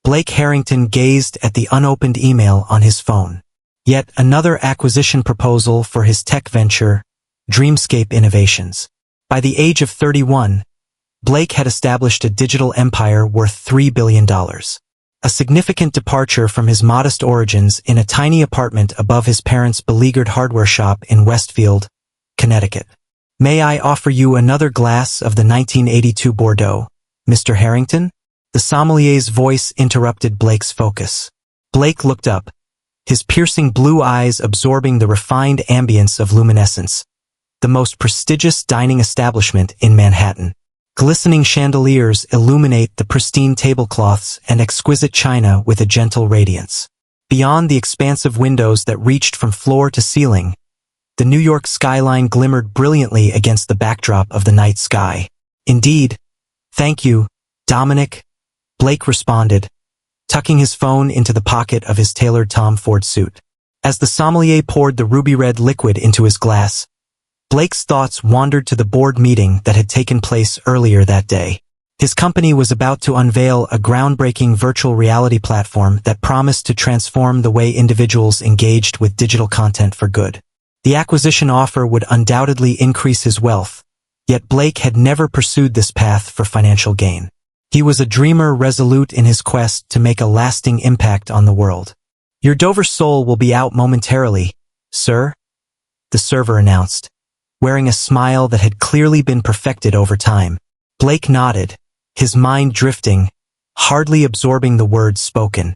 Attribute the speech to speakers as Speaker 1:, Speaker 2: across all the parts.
Speaker 1: Blake Harrington gazed at the unopened email on his phone. Yet another acquisition proposal for his tech venture, Dreamscape Innovations. By the age of 31, Blake had established a digital empire worth $3 billion. A significant departure from his modest origins in a tiny apartment above his parents' beleaguered hardware shop in Westfield, Connecticut. "May I offer you another glass of the 1982 Bordeaux, Mr. Harrington?" The sommelier's voice interrupted Blake's focus. Blake looked up, his piercing blue eyes absorbing the refined ambience of Luminescence, the most prestigious dining establishment in Manhattan. Glistening chandeliers illuminate the pristine tablecloths and exquisite china with a gentle radiance. Beyond the expansive windows that reached from floor to ceiling, the New York skyline glimmered brilliantly against the backdrop of the night sky. "Indeed. Thank you, Dominic," Blake responded, tucking his phone into the pocket of his tailored Tom Ford suit. As the sommelier poured the ruby-red liquid into his glass, Blake's thoughts wandered to the board meeting that had taken place earlier that day. His company was about to unveil a groundbreaking virtual reality platform that promised to transform the way individuals engaged with digital content for good. The acquisition offer would undoubtedly increase his wealth, yet Blake had never pursued this path for financial gain. He was a dreamer resolute in his quest to make a lasting impact on the world. "Your Dover Sole will be out momentarily, sir," the server announced, wearing a smile that had clearly been perfected over time. Blake nodded, his mind drifting, hardly absorbing the words spoken.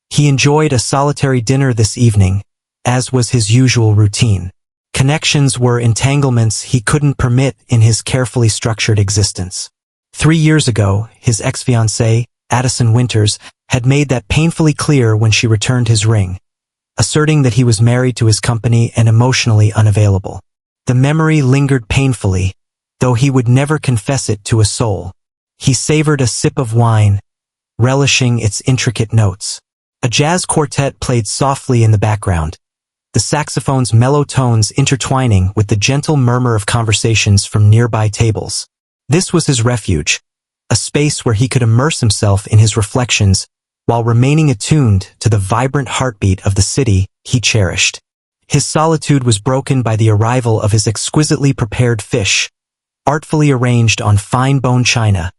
Speaker 1: He enjoyed a solitary dinner this evening, as was his usual routine. Connections were entanglements he couldn't permit in his carefully structured existence. 3 years ago, his ex-fiancée, Addison Winters, had made that painfully clear when she returned his ring, asserting that he was married to his company and emotionally unavailable. The memory lingered painfully, though he would never confess it to a soul. He savored a sip of wine, relishing its intricate notes. A jazz quartet played softly in the background, the saxophone's mellow tones intertwining with the gentle murmur of conversations from nearby tables. This was his refuge, a space where he could immerse himself in his reflections while remaining attuned to the vibrant heartbeat of the city he cherished. His solitude was broken by the arrival of his exquisitely prepared fish, artfully arranged on fine bone china,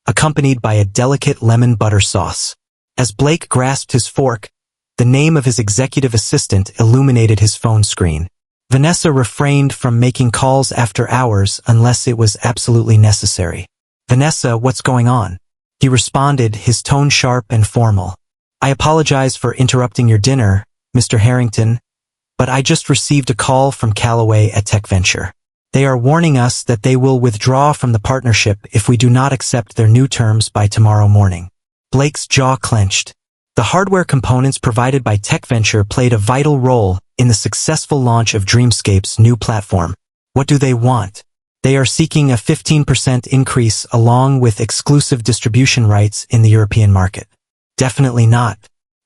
Speaker 1: accompanied by a delicate lemon butter sauce. As Blake grasped his fork, the name of his executive assistant illuminated his phone screen. Vanessa refrained from making calls after hours unless it was absolutely necessary. "Vanessa, what's going on?" He responded, his tone sharp and formal. "I apologize for interrupting your dinner, Mr. Harrington, but I just received a call from Callaway at Tech Venture. They are warning us that they will withdraw from the partnership if we do not accept their new terms by tomorrow morning." Blake's jaw clenched. The hardware components provided by Tech Venture played a vital role in the successful launch of Dreamscape's new platform. What do they want? They are seeking a 15% increase along with exclusive distribution rights in the European market. Definitely not.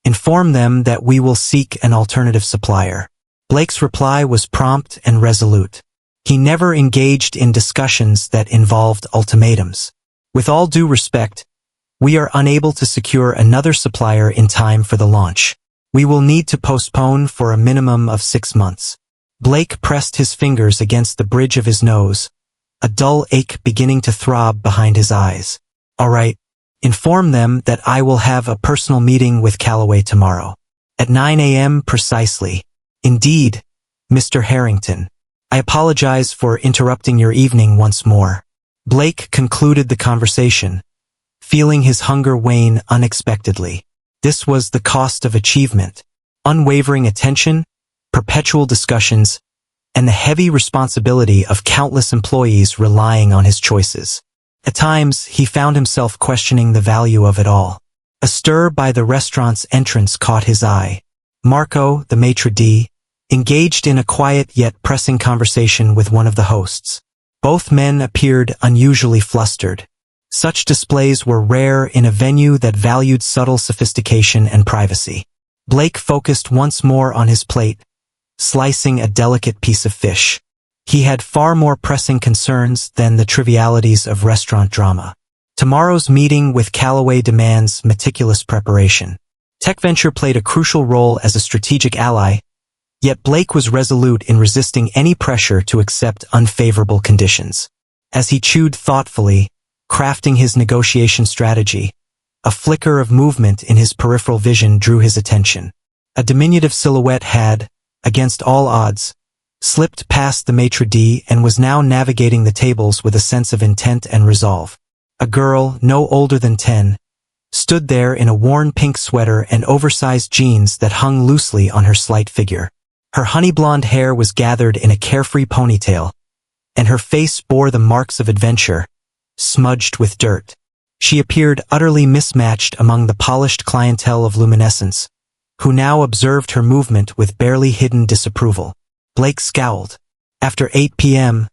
Speaker 1: Inform them that we will seek an alternative supplier. Blake's reply was prompt and resolute. He never engaged in discussions that involved ultimatums. "With all due respect, we are unable to secure another supplier in time for the launch. We will need to postpone for a minimum of 6 months." Blake pressed his fingers against the bridge of his nose, a dull ache beginning to throb behind his eyes. "All right. Inform them that I will have a personal meeting with Callaway tomorrow, at 9 a.m. precisely. Indeed, Mr. Harrington. I apologize for interrupting your evening once more." Blake concluded the conversation, feeling his hunger wane unexpectedly. This was the cost of achievement: unwavering attention, perpetual discussions, and the heavy responsibility of countless employees relying on his choices. At times, he found himself questioning the value of it all. A stir by the restaurant's entrance caught his eye. Marco, the maitre d', engaged in a quiet yet pressing conversation with one of the hosts. Both men appeared unusually flustered. Such displays were rare in a venue that valued subtle sophistication and privacy. Blake focused once more on his plate, slicing a delicate piece of fish. He had far more pressing concerns than the trivialities of restaurant drama. Tomorrow's meeting with Callaway demands meticulous preparation. TechVenture played a crucial role as a strategic ally, yet Blake was resolute in resisting any pressure to accept unfavorable conditions. As he chewed thoughtfully, crafting his negotiation strategy, a flicker of movement in his peripheral vision drew his attention. A diminutive silhouette had, against all odds, slipped past the maitre d' and was now navigating the tables with a sense of intent and resolve. A girl, no older than 10, stood there in a worn pink sweater and oversized jeans that hung loosely on her slight figure. Her honey-blonde hair was gathered in a carefree ponytail, and her face bore the marks of adventure, smudged with dirt. She appeared utterly mismatched among the polished clientele of luminescence, who now observed her movement with barely hidden disapproval. Blake scowled. After 8 p.m.,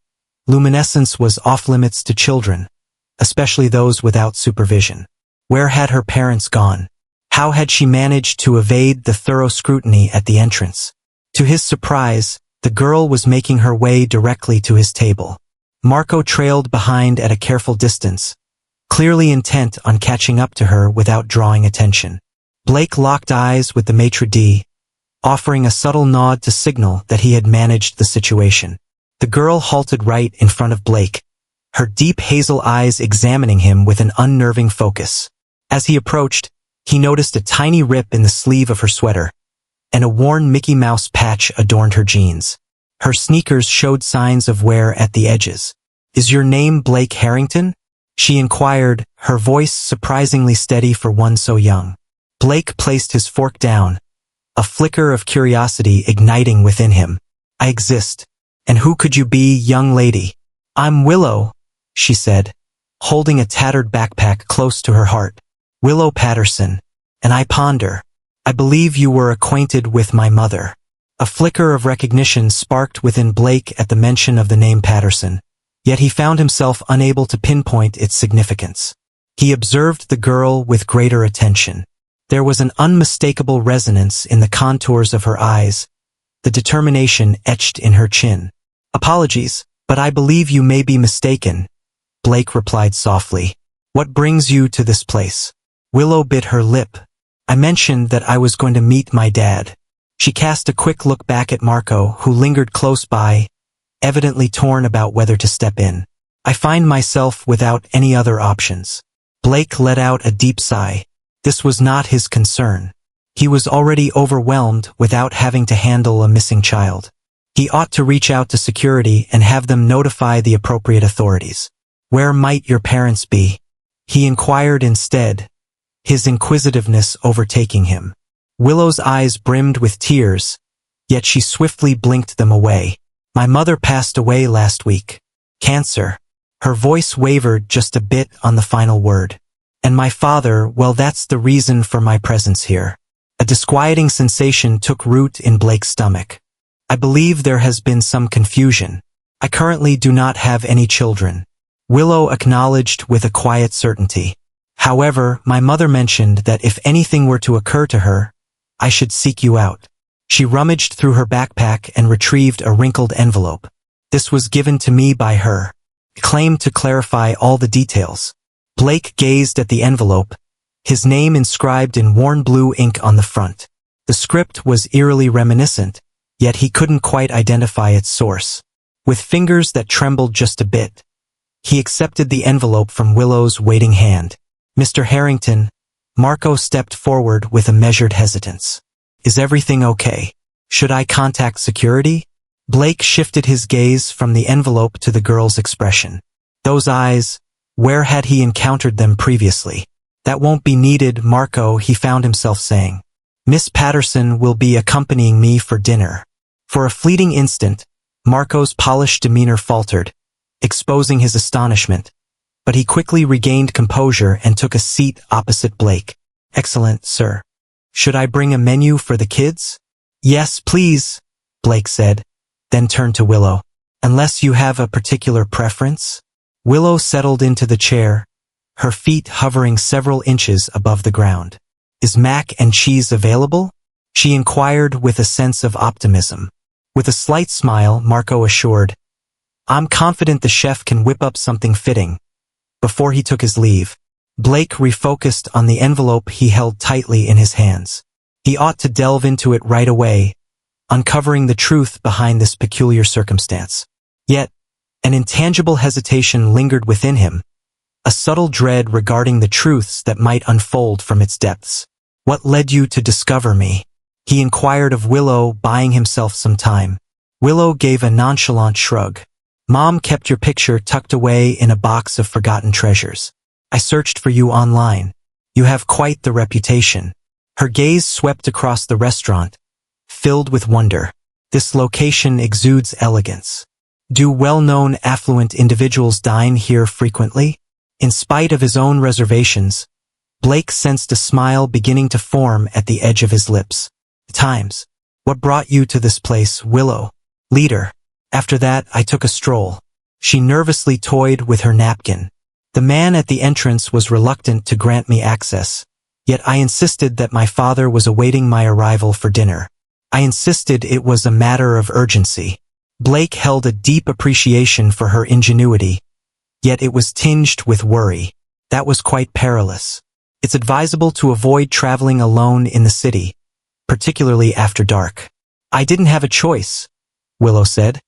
Speaker 1: luminescence was off-limits to children, especially those without supervision. Where had her parents gone? How had she managed to evade the thorough scrutiny at the entrance? To his surprise, the girl was making her way directly to his table. Marco trailed behind at a careful distance, clearly intent on catching up to her without drawing attention. Blake locked eyes with the maitre d', offering a subtle nod to signal that he had managed the situation. The girl halted right in front of Blake, her deep hazel eyes examining him with an unnerving focus. As he approached, he noticed a tiny rip in the sleeve of her sweater, and a worn Mickey Mouse patch adorned her jeans. Her sneakers showed signs of wear at the edges. "Is your name Blake Harrington?" she inquired, her voice surprisingly steady for one so young. Blake placed his fork down, a flicker of curiosity igniting within him. "I exist. And who could you be, young lady?" "I'm Willow," she said, holding a tattered backpack close to her heart. "Willow Patterson. And I ponder. I believe you were acquainted with my mother." A flicker of recognition sparked within Blake at the mention of the name Patterson, yet he found himself unable to pinpoint its significance. He observed the girl with greater attention. There was an unmistakable resonance in the contours of her eyes, the determination etched in her chin. "Apologies, but I believe you may be mistaken," Blake replied softly. "What brings you to this place?" Willow bit her lip. "I mentioned that I was going to meet my dad." She cast a quick look back at Marco, who lingered close by, evidently torn about whether to step in. "I find myself without any other options." Blake let out a deep sigh. This was not his concern. He was already overwhelmed without having to handle a missing child. He ought to reach out to security and have them notify the appropriate authorities. "Where might your parents be?" he inquired instead, his inquisitiveness overtaking him. Willow's eyes brimmed with tears, yet she swiftly blinked them away. "My mother passed away last week. Cancer." Her voice wavered just a bit on the final word. "And my father, well, that's the reason for my presence here." A disquieting sensation took root in Blake's stomach. "I believe there has been some confusion. I currently do not have any children," Willow acknowledged with a quiet certainty. "However, my mother mentioned that if anything were to occur to her, I should seek you out." She rummaged through her backpack and retrieved a wrinkled envelope. "This was given to me by her," claimed to clarify all the details. Blake gazed at the envelope, his name inscribed in worn blue ink on the front. The script was eerily reminiscent, yet he couldn't quite identify its source. With fingers that trembled just a bit, he accepted the envelope from Willow's waiting hand. "Mr. Harrington," Marco stepped forward with a measured hesitance. "Is everything okay? Should I contact security?" Blake shifted his gaze from the envelope to the girl's expression. Those eyes, where had he encountered them previously? "That won't be needed, Marco," he found himself saying. "Miss Patterson will be accompanying me for dinner." For a fleeting instant, Marco's polished demeanor faltered, exposing his astonishment, but he quickly regained composure and took a seat opposite Blake. "Excellent, sir. Should I bring a menu for the kids?" "Yes, please," Blake said, then turned to Willow. "Unless you have a particular preference?" Willow settled into the chair, her feet hovering several inches above the ground. "Is mac and cheese available?" she inquired with a sense of optimism. With a slight smile, Marco assured, "I'm confident the chef can whip up something fitting. Before he took his leave, Blake refocused on the envelope he held tightly in his hands. He ought to delve into it right away, uncovering the truth behind this peculiar circumstance. Yet, an intangible hesitation lingered within him, a subtle dread regarding the truths that might unfold from its depths. "What led you to discover me?" he inquired of Willow, buying himself some time. Willow gave a nonchalant shrug. "Mom kept your picture tucked away in a box of forgotten treasures. I searched for you online. You have quite the reputation." Her gaze swept across the restaurant, filled with wonder. "This location exudes elegance. Do well-known affluent individuals dine here frequently?" In spite of his own reservations, Blake sensed a smile beginning to form at the edge of his lips. "Times. What brought you to this place, Willow?" "Leader. After that, I took a stroll." She nervously toyed with her napkin. "The man at the entrance was reluctant to grant me access, yet I insisted that my father was awaiting my arrival for dinner. I insisted it was a matter of urgency." Blake held a deep appreciation for her ingenuity, yet it was tinged with worry. That was quite perilous. It's advisable to avoid traveling alone in the city, particularly after dark. "I didn't have a choice," Willow said,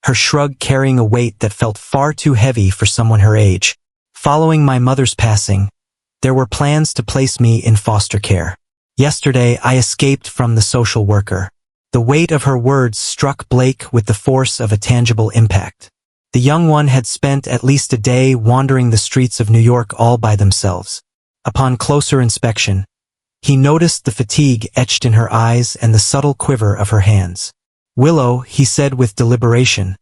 Speaker 1: her shrug carrying a weight that felt far too heavy for someone her age. "Following my mother's passing, there were plans to place me in foster care. Yesterday, I escaped from the social worker." The weight of her words struck Blake with the force of a tangible impact. The young one had spent at least a day wandering the streets of New York all by themselves. Upon closer inspection, he noticed the fatigue etched in her eyes and the subtle quiver of her hands. "Willow," he said with deliberation,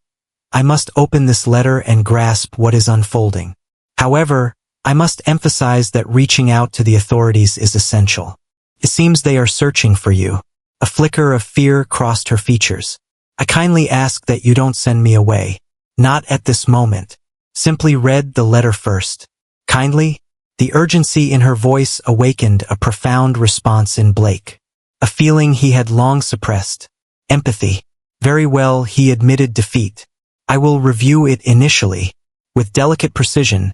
Speaker 1: "I must open this letter and grasp what is unfolding. However, I must emphasize that reaching out to the authorities is essential. It seems they are searching for you." A flicker of fear crossed her features. "I kindly ask that you don't send me away." "Not at this moment." Simply read the letter first. "Kindly?" The urgency in her voice awakened a profound response in Blake, a feeling he had long suppressed. Empathy. "Very well," he admitted defeat. "I will review it initially." With delicate precision,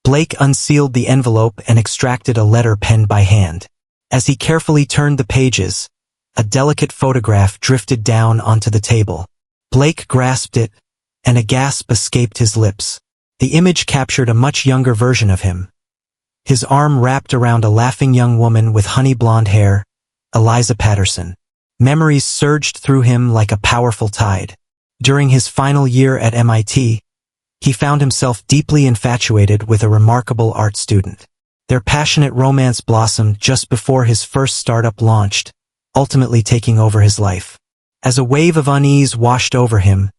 Speaker 1: Blake unsealed the envelope and extracted a letter penned by hand. As he carefully turned the pages, a delicate photograph drifted down onto the table. Blake grasped it, and a gasp escaped his lips. The image captured a much younger version of him, his arm wrapped around a laughing young woman with honey blonde hair, Eliza Patterson. Memories surged through him like a powerful tide. During his final year at MIT, he found himself deeply infatuated with a remarkable art student. Their passionate romance blossomed just before his first startup launched, ultimately taking over his life. As a wave of unease washed over him,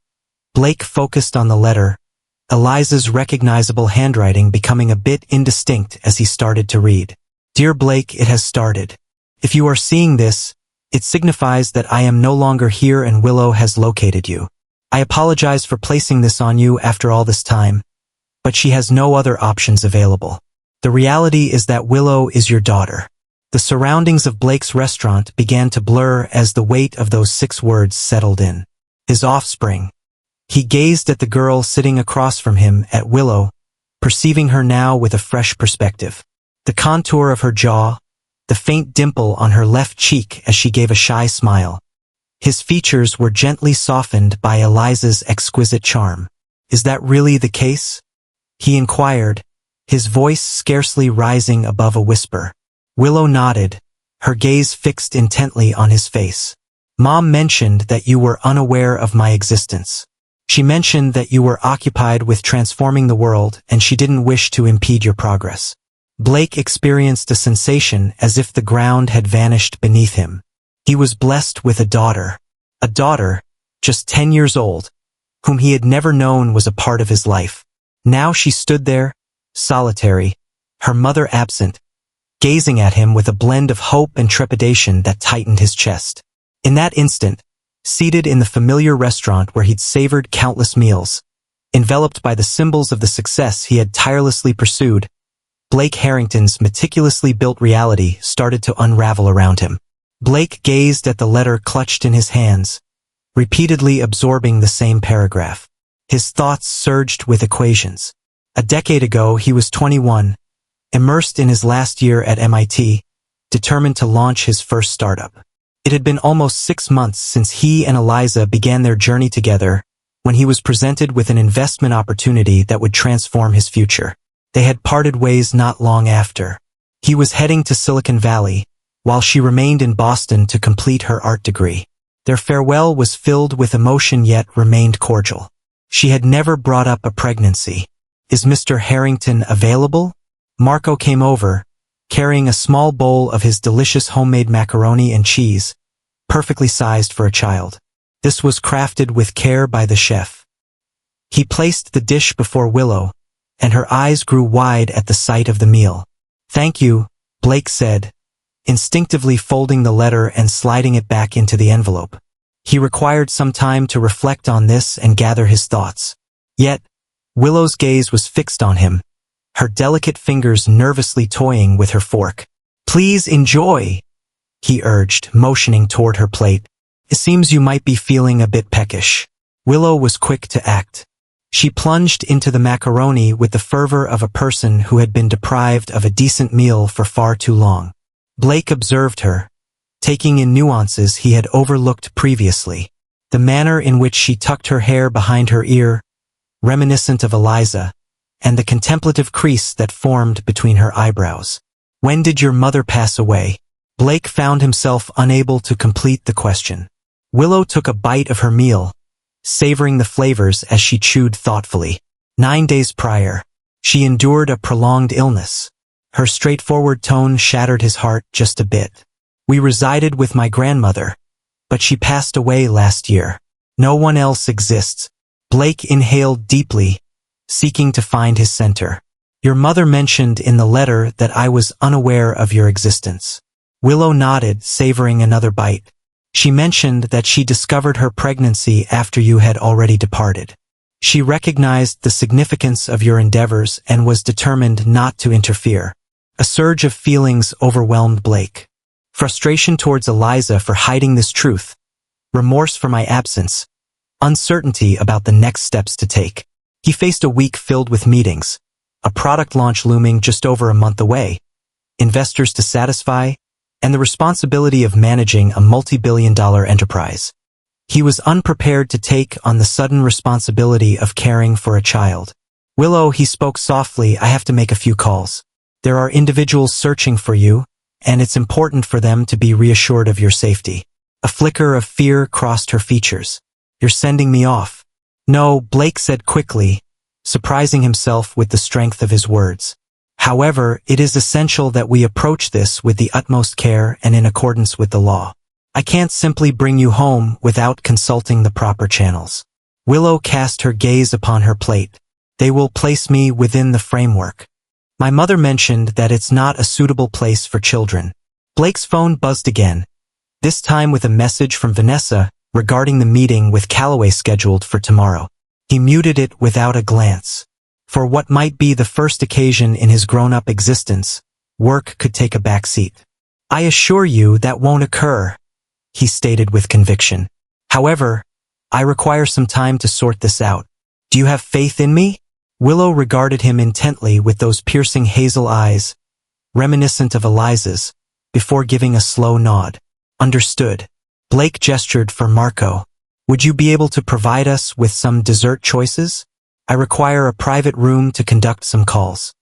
Speaker 1: Blake focused on the letter, Eliza's recognizable handwriting becoming a bit indistinct as he started to read. "Dear Blake, it has started. If you are seeing this, it signifies that I am no longer here and Willow has located you. I apologize for placing this on you after all this time, but she has no other options available. The reality is that Willow is your daughter." The surroundings of Blake's restaurant began to blur as the weight of those 6 words settled in. His offspring. He gazed at the girl sitting across from him, at Willow, perceiving her now with a fresh perspective. The contour of her jaw, the faint dimple on her left cheek as she gave a shy smile. His features were gently softened by Eliza's exquisite charm. "Is that really the case?" he inquired, his voice scarcely rising above a whisper. Willow nodded, her gaze fixed intently on his face. "Mom mentioned that you were unaware of my existence. She mentioned that you were occupied with transforming the world and she didn't wish to impede your progress." Blake experienced a sensation as if the ground had vanished beneath him. He was blessed with a daughter, just 10 years old, whom he had never known was a part of his life. Now she stood there, solitary, her mother absent, gazing at him with a blend of hope and trepidation that tightened his chest. In that instant, seated in the familiar restaurant where he'd savored countless meals, enveloped by the symbols of the success he had tirelessly pursued, Blake Harrington's meticulously built reality started to unravel around him. Blake gazed at the letter clutched in his hands, repeatedly absorbing the same paragraph. His thoughts surged with equations. A decade ago, he was 21, immersed in his last year at MIT, determined to launch his first startup. It had been almost 6 months since he and Eliza began their journey together when he was presented with an investment opportunity that would transform his future. They had parted ways not long after. He was heading to Silicon Valley, while she remained in Boston to complete her art degree. Their farewell was filled with emotion yet remained cordial. She had never brought up a pregnancy. "Is Mr. Harrington available?" Marco came over, carrying a small bowl of his delicious homemade macaroni and cheese, perfectly sized for a child. This was crafted with care by the chef. He placed the dish before Willow, and her eyes grew wide at the sight of the meal. "Thank you," Blake said, instinctively folding the letter and sliding it back into the envelope. He required some time to reflect on this and gather his thoughts. Yet, Willow's gaze was fixed on him, her delicate fingers nervously toying with her fork. "Please enjoy," he urged, motioning toward her plate. "It seems you might be feeling a bit peckish." Willow was quick to act. She plunged into the macaroni with the fervor of a person who had been deprived of a decent meal for far too long. Blake observed her, taking in nuances he had overlooked previously. The manner in which she tucked her hair behind her ear, reminiscent of Eliza, and the contemplative crease that formed between her eyebrows. "When did your mother pass away?" Blake found himself unable to complete the question. Willow took a bite of her meal, savoring the flavors as she chewed thoughtfully. 9 days prior, she endured a prolonged illness. Her straightforward tone shattered his heart just a bit. "We resided with my grandmother, but she passed away last year. No one else exists." Blake inhaled deeply, seeking to find his center. "Your mother mentioned in the letter that I was unaware of your existence." Willow nodded, savoring another bite. "She mentioned that she discovered her pregnancy after you had already departed. She recognized the significance of your endeavors and was determined not to interfere." A surge of feelings overwhelmed Blake. Frustration towards Eliza for hiding this truth, remorse for my absence, uncertainty about the next steps to take. He faced a week filled with meetings, a product launch looming just over a month away, investors to satisfy, and the responsibility of managing a multi-billion-dollar enterprise. He was unprepared to take on the sudden responsibility of caring for a child. "Willow," he spoke softly, "I have to make a few calls. There are individuals searching for you, and it's important for them to be reassured of your safety." A flicker of fear crossed her features. "You're sending me off." "No," Blake said quickly, surprising himself with the strength of his words. "However, it is essential that we approach this with the utmost care and in accordance with the law. I can't simply bring you home without consulting the proper channels." Willow cast her gaze upon her plate. "They will place me within the framework. My mother mentioned that it's not a suitable place for children." Blake's phone buzzed again, this time with a message from Vanessa regarding the meeting with Calloway scheduled for tomorrow. He muted it without a glance. For what might be the first occasion in his grown-up existence, work could take a back seat. "I assure you that won't occur," he stated with conviction. "However, I require some time to sort this out. Do you have faith in me?" Willow regarded him intently with those piercing hazel eyes, reminiscent of Eliza's, before giving a slow nod. "Understood." Blake gestured for Marco. "Would you be able to provide us with some dessert choices? I require a private room to conduct some calls."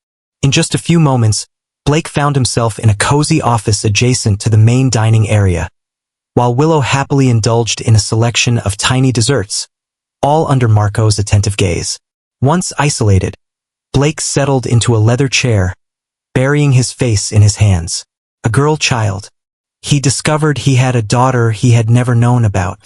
Speaker 1: In just a few moments, Blake found himself in a cozy office adjacent to the main dining area, while Willow happily indulged in a selection of tiny desserts, all under Marco's attentive gaze. Once isolated, Blake settled into a leather chair, burying his face in his hands. A girl child. He discovered he had a daughter he had never known about.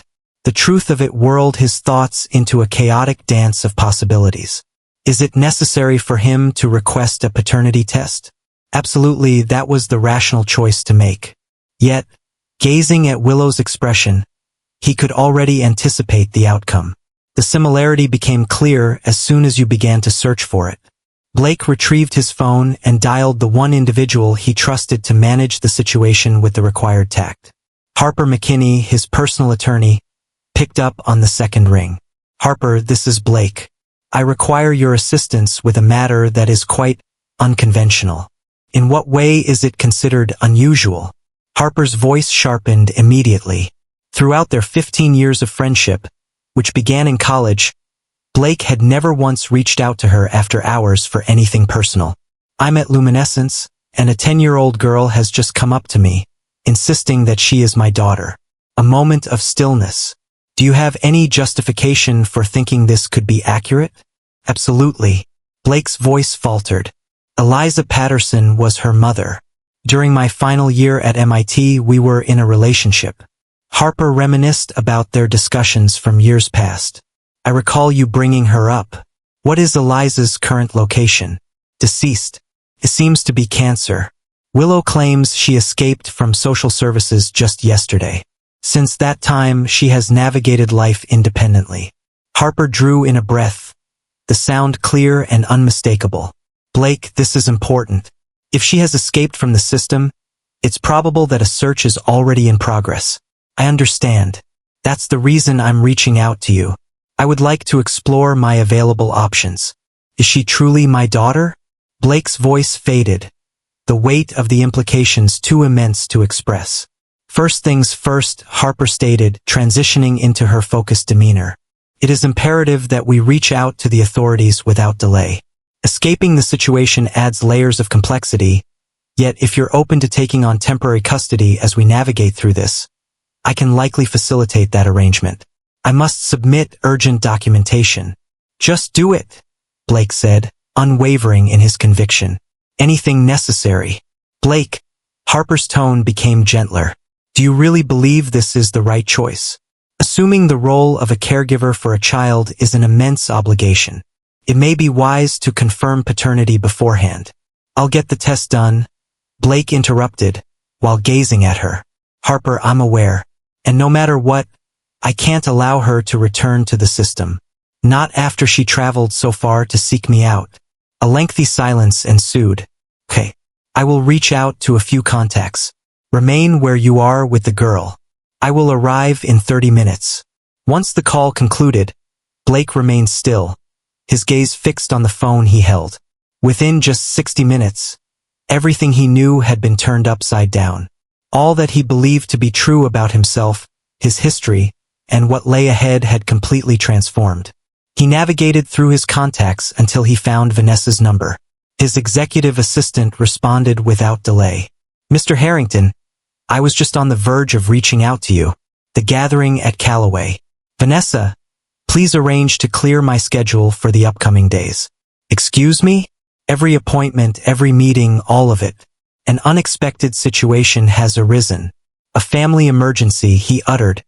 Speaker 1: The truth of it whirled his thoughts into a chaotic dance of possibilities. Is it necessary for him to request a paternity test? Absolutely, that was the rational choice to make. Yet, gazing at Willow's expression, he could already anticipate the outcome. The similarity became clear as soon as you began to search for it. Blake retrieved his phone and dialed the one individual he trusted to manage the situation with the required tact. Harper McKinney, his personal attorney, picked up on the second ring. "Harper, this is Blake. I require your assistance with a matter that is quite unconventional. In what way is it considered unusual? Harper's voice sharpened immediately. Throughout their 15 years of friendship, which began in college, Blake had never once reached out to her after hours for anything personal. I'm at Luminescence, and a 10-year-old girl has just come up to me, insisting that she is my daughter. A moment of stillness. Do you have any justification for thinking this could be accurate? Absolutely. Blake's voice faltered. Eliza Patterson was her mother. During my final year at MIT, we were in a relationship. Harper reminisced about their discussions from years past. I recall you bringing her up. What is Eliza's current location? Deceased. It seems to be cancer. Willow claims she escaped from social services just yesterday. Since that time, she has navigated life independently. Harper drew in a breath, the sound clear and unmistakable. Blake, this is important. If she has escaped from the system, it's probable that a search is already in progress. I understand. That's the reason I'm reaching out to you. I would like to explore my available options. Is she truly my daughter? Blake's voice faded, the weight of the implications too immense to express. First things first, Harper stated, transitioning into her focused demeanor. It is imperative that we reach out to the authorities without delay. Escaping the situation adds layers of complexity, yet if you're open to taking on temporary custody as we navigate through this, I can likely facilitate that arrangement. I must submit urgent documentation. Just do it, Blake said, unwavering in his conviction. Anything necessary. Blake, Harper's tone became gentler. Do you really believe this is the right choice? Assuming the role of a caregiver for a child is an immense obligation. It may be wise to confirm paternity beforehand. I'll get the test done, Blake interrupted, while gazing at her. Harper, I'm aware. And no matter what, I can't allow her to return to the system. Not after she traveled so far to seek me out. A lengthy silence ensued. Okay. I will reach out to a few contacts. Remain where you are with the girl. I will arrive in 30 minutes. Once the call concluded, Blake remained still, his gaze fixed on the phone he held. Within just 60 minutes, everything he knew had been turned upside down. All that he believed to be true about himself, his history, and what lay ahead had completely transformed. He navigated through his contacts until he found Vanessa's number. His executive assistant responded without delay. Mr. Harrington, I was just on the verge of reaching out to you. The gathering at Callaway. Vanessa, please arrange to clear my schedule for the upcoming days. Excuse me? Every appointment, every meeting, all of it. An unexpected situation has arisen. A family emergency, he uttered,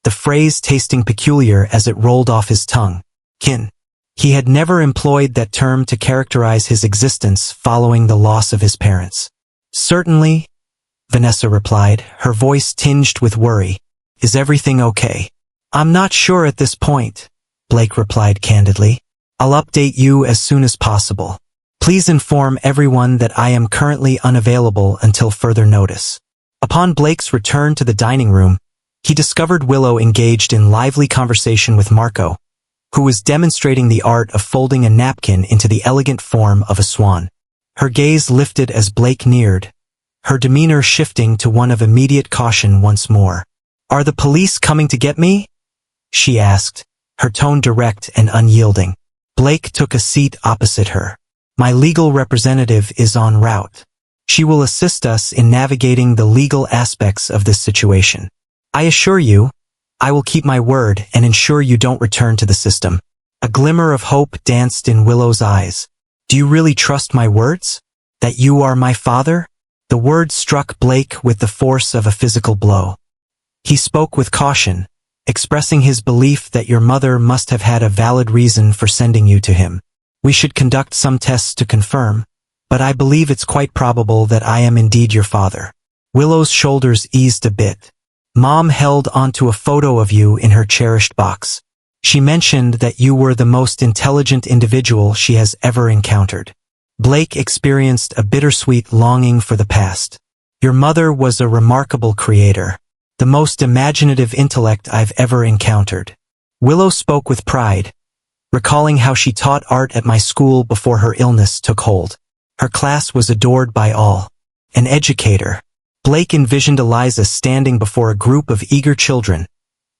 Speaker 1: the phrase tasting peculiar as it rolled off his tongue. Kin. He had never employed that term to characterize his existence following the loss of his parents. Certainly, Vanessa replied, her voice tinged with worry. Is everything okay? I'm not sure at this point, Blake replied candidly. I'll update you as soon as possible. Please inform everyone that I am currently unavailable until further notice. Upon Blake's return to the dining room, he discovered Willow engaged in lively conversation with Marco, who was demonstrating the art of folding a napkin into the elegant form of a swan. Her gaze lifted as Blake neared, her demeanor shifting to one of immediate caution once more. Are the police coming to get me? She asked, her tone direct and unyielding. Blake took a seat opposite her. My legal representative is en route. She will assist us in navigating the legal aspects of this situation. I assure you, I will keep my word and ensure you don't return to the system. A glimmer of hope danced in Willow's eyes. Do you really trust my words? That you are my father? The words struck Blake with the force of a physical blow. He spoke with caution, expressing his belief that your mother must have had a valid reason for sending you to him. We should conduct some tests to confirm, but I believe it's quite probable that I am indeed your father. Willow's shoulders eased a bit. Mom held onto a photo of you in her cherished box. She mentioned that you were the most intelligent individual she has ever encountered. Blake experienced a bittersweet longing for the past. Your mother was a remarkable creator, the most imaginative intellect I've ever encountered. Willow spoke with pride, recalling how she taught art at my school before her illness took hold. Her class was adored by all. An educator. Blake envisioned Eliza standing before a group of eager children,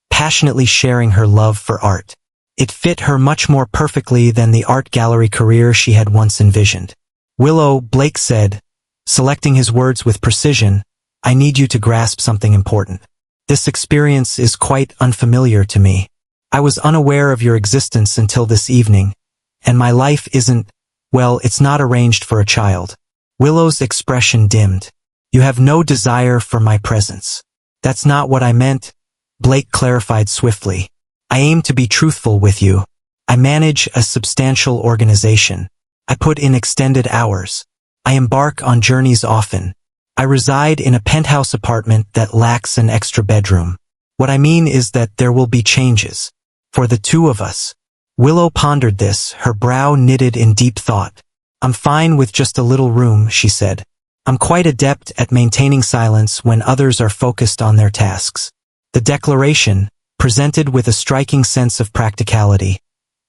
Speaker 1: passionately sharing her love for art. It fit her much more perfectly than the art gallery career she had once envisioned. "Willow," Blake said, selecting his words with precision, "I need you to grasp something important. This experience is quite unfamiliar to me. I was unaware of your existence until this evening, and my life isn't, well, it's not arranged for a child." Willow's expression dimmed. "You have no desire for my presence." "That's not what I meant," Blake clarified swiftly. "I aim to be truthful with you. I manage a substantial organization. I put in extended hours. I embark on journeys often. I reside in a penthouse apartment that lacks an extra bedroom. What I mean is that there will be changes. For the two of us." Willow pondered this, her brow knitted in deep thought. "I'm fine with just a little room," she said. "I'm quite adept at maintaining silence when others are focused on their tasks." The declaration, presented with a striking sense of practicality,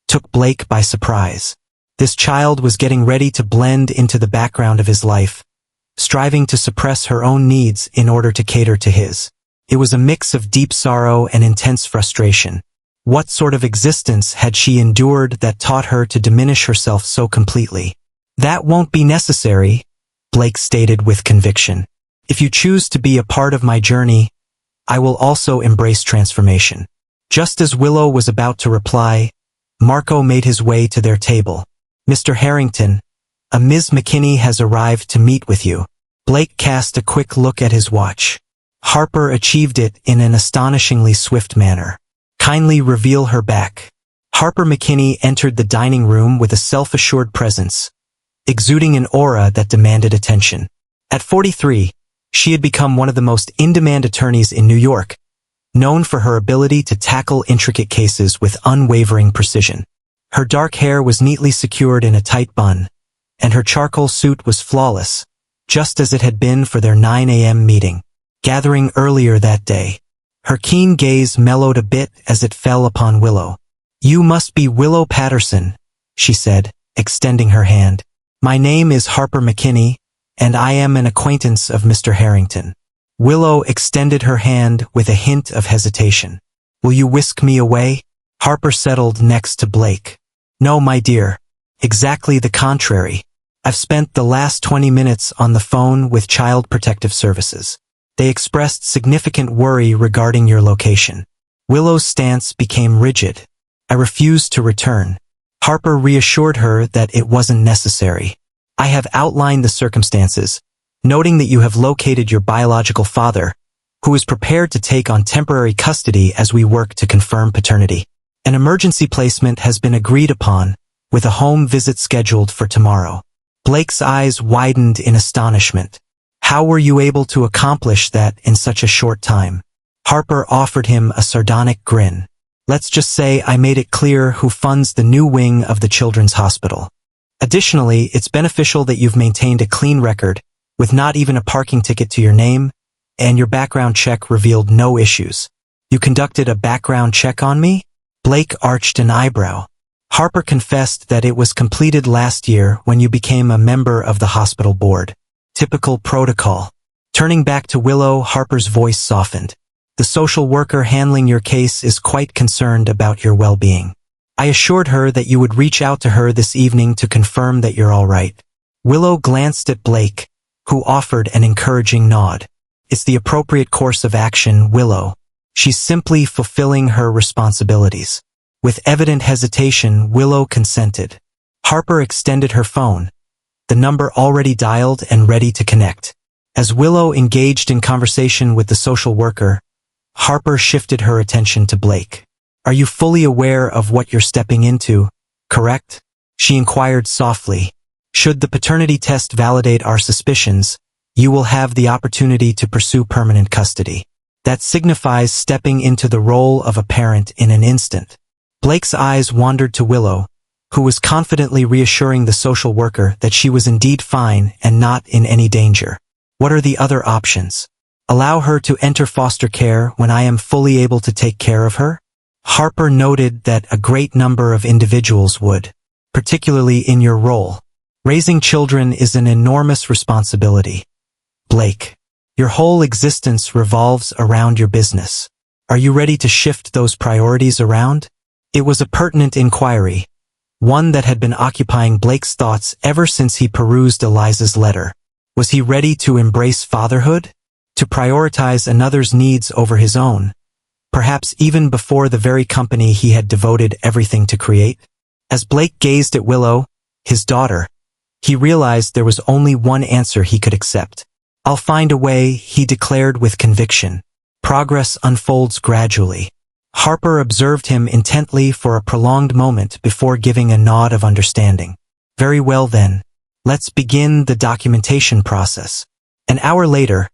Speaker 1: took Blake by surprise. This child was getting ready to blend into the background of his life, striving to suppress her own needs in order to cater to his. It was a mix of deep sorrow and intense frustration. What sort of existence had she endured that taught her to diminish herself so completely? "That won't be necessary," Blake stated with conviction. "If you choose to be a part of my journey, I will also embrace transformation." Just as Willow was about to reply, Marco made his way to their table. "Mr. Harrington, a Ms. McKinney has arrived to meet with you." Blake cast a quick look at his watch. Harper achieved it in an astonishingly swift manner. "Kindly reveal her back." Harper McKinney entered the dining room with a self-assured presence, exuding an aura that demanded attention. At 43, she had become one of the most in-demand attorneys in New York, known for her ability to tackle intricate cases with unwavering precision. Her dark hair was neatly secured in a tight bun, and her charcoal suit was flawless, just as it had been for their 9 a.m. meeting, gathering earlier that day. Her keen gaze mellowed a bit as it fell upon Willow. "You must be Willow Patterson," she said, extending her hand. "My name is Harper McKinney, and I am an acquaintance of Mr. Harrington." Willow extended her hand with a hint of hesitation. "Will you whisk me away?" Harper settled next to Blake. "No, my dear. Exactly the contrary. I've spent the last 20 minutes on the phone with Child Protective Services. They expressed significant worry regarding your location." Willow's stance became rigid. "I refused to return." Harper reassured her that it wasn't necessary. "I have outlined the circumstances, noting that you have located your biological father, who is prepared to take on temporary custody as we work to confirm paternity. An emergency placement has been agreed upon, with a home visit scheduled for tomorrow." Blake's eyes widened in astonishment. "How were you able to accomplish that in such a short time?" Harper offered him a sardonic grin. "Let's just say I made it clear who funds the new wing of the Children's Hospital. Additionally, it's beneficial that you've maintained a clean record, with not even a parking ticket to your name, and your background check revealed no issues." "You conducted a background check on me?" Blake arched an eyebrow. Harper confessed that it was completed last year when you became a member of the hospital board. "Typical protocol." Turning back to Willow, Harper's voice softened. "The social worker handling your case is quite concerned about your well-being. I assured her that you would reach out to her this evening to confirm that you're all right." Willow glanced at Blake, who offered an encouraging nod. "It's the appropriate course of action, Willow. She's simply fulfilling her responsibilities." With evident hesitation, Willow consented. Harper extended her phone, the number already dialed and ready to connect. As Willow engaged in conversation with the social worker, Harper shifted her attention to Blake. "Are you fully aware of what you're stepping into, correct?" she inquired softly. "Should the paternity test validate our suspicions, you will have the opportunity to pursue permanent custody. That signifies stepping into the role of a parent in an instant." Blake's eyes wandered to Willow, who was confidently reassuring the social worker that she was indeed fine and not in any danger. "What are the other options?" "Allow her to enter foster care when I am fully able to take care of her?" Harper noted that a great number of individuals would, particularly in your role. Raising children is an enormous responsibility. Blake, your whole existence revolves around your business. Are you ready to shift those priorities around? It was a pertinent inquiry, one that had been occupying Blake's thoughts ever since he perused Eliza's letter. Was he ready to embrace fatherhood? To prioritize another's needs over his own? Perhaps even before the very company he had devoted everything to create? As Blake gazed at Willow, his daughter, he realized there was only one answer he could accept. I'll find a way, he declared with conviction. Progress unfolds gradually. Harper observed him intently for a prolonged moment before giving a nod of understanding. Very well then, let's begin the documentation process. An hour later,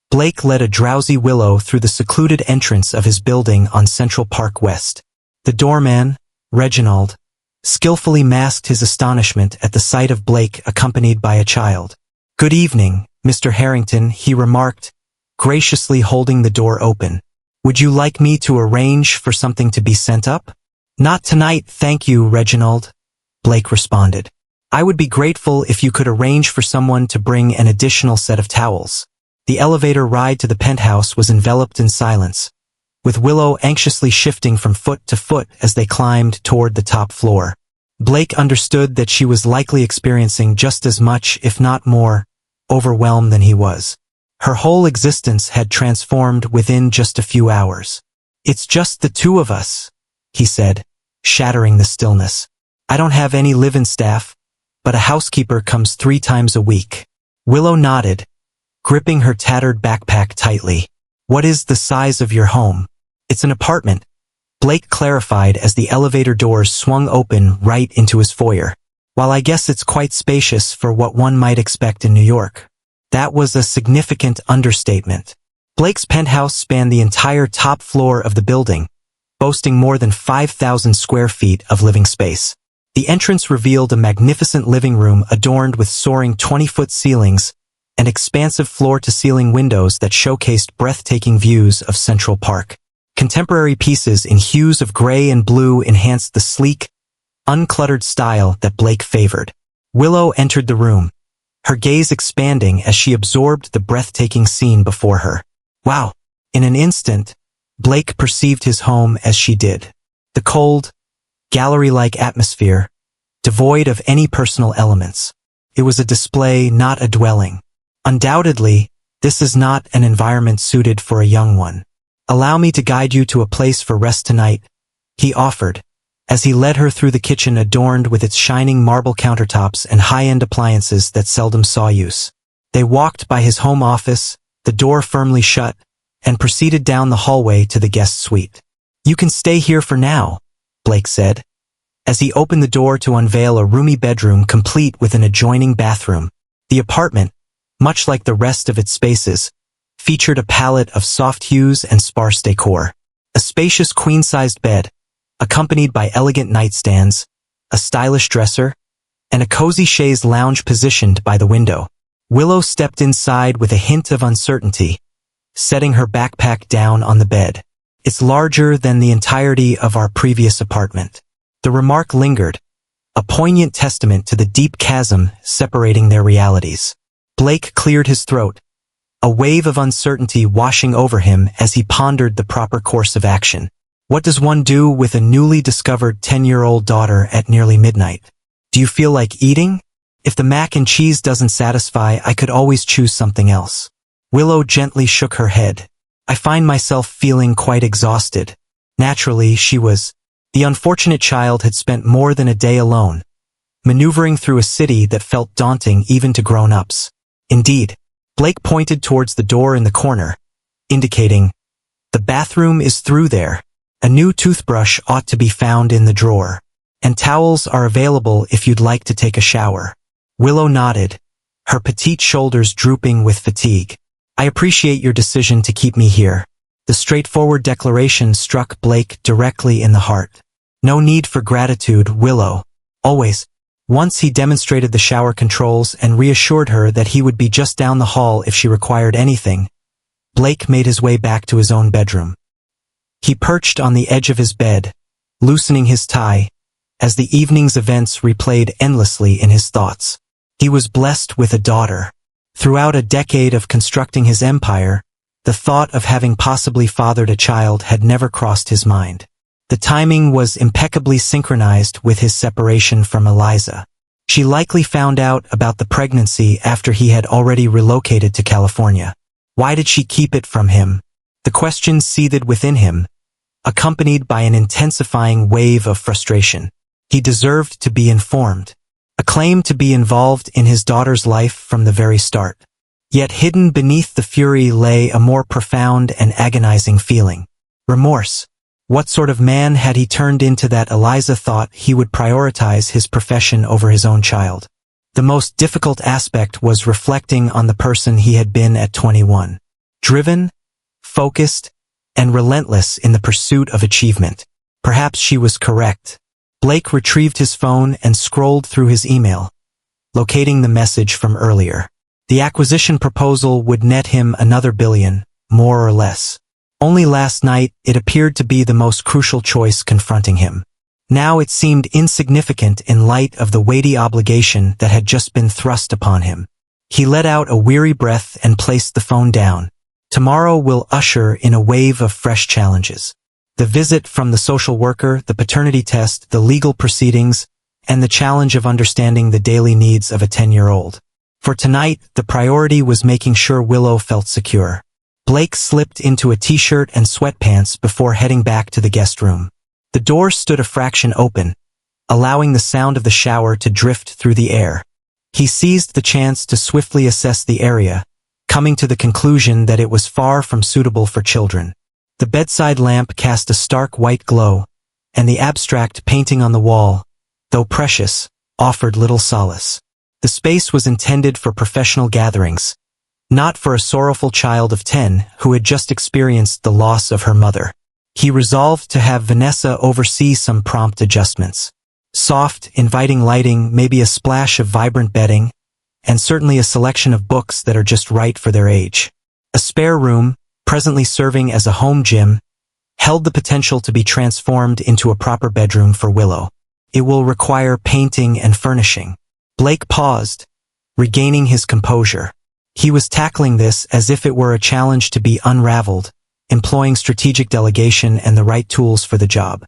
Speaker 1: Blake led a drowsy Willow through the secluded entrance of his building on Central Park West. The doorman, Reginald, skillfully masked his astonishment at the sight of Blake accompanied by a child. Good evening, Mr. Harrington, he remarked, graciously holding the door open. Would you like me to arrange for something to be sent up? Not tonight, thank you, Reginald, Blake responded. I would be grateful if you could arrange for someone to bring an additional set of towels. The elevator ride to the penthouse was enveloped in silence, with Willow anxiously shifting from foot to foot as they climbed toward the top floor. Blake understood that she was likely experiencing just as much, if not more, overwhelm than he was. Her whole existence had transformed within just a few hours. It's just the two of us, he said, shattering the stillness. I don't have any live-in staff, but a housekeeper comes 3 times a week. Willow nodded, gripping her tattered backpack tightly. What is the size of your home? It's an apartment, Blake clarified as the elevator doors swung open right into his foyer. While I guess it's quite spacious for what one might expect in New York. That was a significant understatement. Blake's penthouse spanned the entire top floor of the building, boasting more than 5,000 square feet of living space. The entrance revealed a magnificent living room adorned with soaring 20-foot ceilings and expansive floor-to-ceiling windows that showcased breathtaking views of Central Park. Contemporary pieces in hues of gray and blue enhanced the sleek, uncluttered style that Blake favored. Willow entered the room, her gaze expanding as she absorbed the breathtaking scene before her. Wow! In an instant, Blake perceived his home as she did. The cold, gallery-like atmosphere, devoid of any personal elements. It was a display, not a dwelling. Undoubtedly, this is not an environment suited for a young one. Allow me to guide you to a place for rest tonight, he offered, as he led her through the kitchen adorned with its shining marble countertops and high-end appliances that seldom saw use. They walked by his home office, the door firmly shut, and proceeded down the hallway to the guest suite. You can stay here for now, Blake said, as he opened the door to unveil a roomy bedroom complete with an adjoining bathroom. The apartment, much like the rest of its spaces, featured a palette of soft hues and sparse decor. A spacious queen-sized bed, accompanied by elegant nightstands, a stylish dresser, and a cozy chaise lounge positioned by the window. Willow stepped inside with a hint of uncertainty, setting her backpack down on the bed. It's larger than the entirety of our previous apartment. The remark lingered, a poignant testament to the deep chasm separating their realities. Blake cleared his throat, a wave of uncertainty washing over him as he pondered the proper course of action. What does one do with a newly discovered 10-year-old daughter at nearly midnight? Do you feel like eating? If the mac and cheese doesn't satisfy, I could always choose something else. Willow gently shook her head. I find myself feeling quite exhausted. Naturally, she was. The unfortunate child had spent more than a day alone, maneuvering through a city that felt daunting even to grown-ups. Indeed, Blake pointed towards the door in the corner, indicating, the bathroom is through there. A new toothbrush ought to be found in the drawer, and towels are available if you'd like to take a shower. Willow nodded, her petite shoulders drooping with fatigue. I appreciate your decision to keep me here. The straightforward declaration struck Blake directly in the heart. No need for gratitude, Willow. Always. Once he demonstrated the shower controls and reassured her that he would be just down the hall if she required anything, Blake made his way back to his own bedroom. He perched on the edge of his bed, loosening his tie, as the evening's events replayed endlessly in his thoughts. He was blessed with a daughter. Throughout a decade of constructing his empire, the thought of having possibly fathered a child had never crossed his mind. The timing was impeccably synchronized with his separation from Eliza. She likely found out about the pregnancy after he had already relocated to California. Why did she keep it from him? The question seethed within him, accompanied by an intensifying wave of frustration. He deserved to be informed. A claim to be involved in his daughter's life from the very start. Yet hidden beneath the fury lay a more profound and agonizing feeling. Remorse. What sort of man had he turned into that Eliza thought he would prioritize his profession over his own child? The most difficult aspect was reflecting on the person he had been at 21. Driven, focused, and relentless in the pursuit of achievement. Perhaps she was correct. Blake retrieved his phone and scrolled through his email, locating the message from earlier. The acquisition proposal would net him another $1 billion, more or less. Only last night, it appeared to be the most crucial choice confronting him. Now it seemed insignificant in light of the weighty obligation that had just been thrust upon him. He let out a weary breath and placed the phone down. Tomorrow will usher in a wave of fresh challenges. The visit from the social worker, the paternity test, the legal proceedings, and the challenge of understanding the daily needs of a 10-year-old. For tonight, the priority was making sure Willow felt secure. Blake slipped into a t-shirt and sweatpants before heading back to the guest room. The door stood a fraction open, allowing the sound of the shower to drift through the air. He seized the chance to swiftly assess the area, coming to the conclusion that it was far from suitable for children. The bedside lamp cast a stark white glow, and the abstract painting on the wall, though precious, offered little solace. The space was intended for professional gatherings, not for a sorrowful child of 10 who had just experienced the loss of her mother. He resolved to have Vanessa oversee some prompt adjustments. Soft, inviting lighting, maybe a splash of vibrant bedding, and certainly a selection of books that are just right for their age. A spare room, presently serving as a home gym, held the potential to be transformed into a proper bedroom for Willow. It will require painting and furnishing. Blake paused, regaining his composure. He was tackling this as if it were a challenge to be unraveled, employing strategic delegation and the right tools for the job.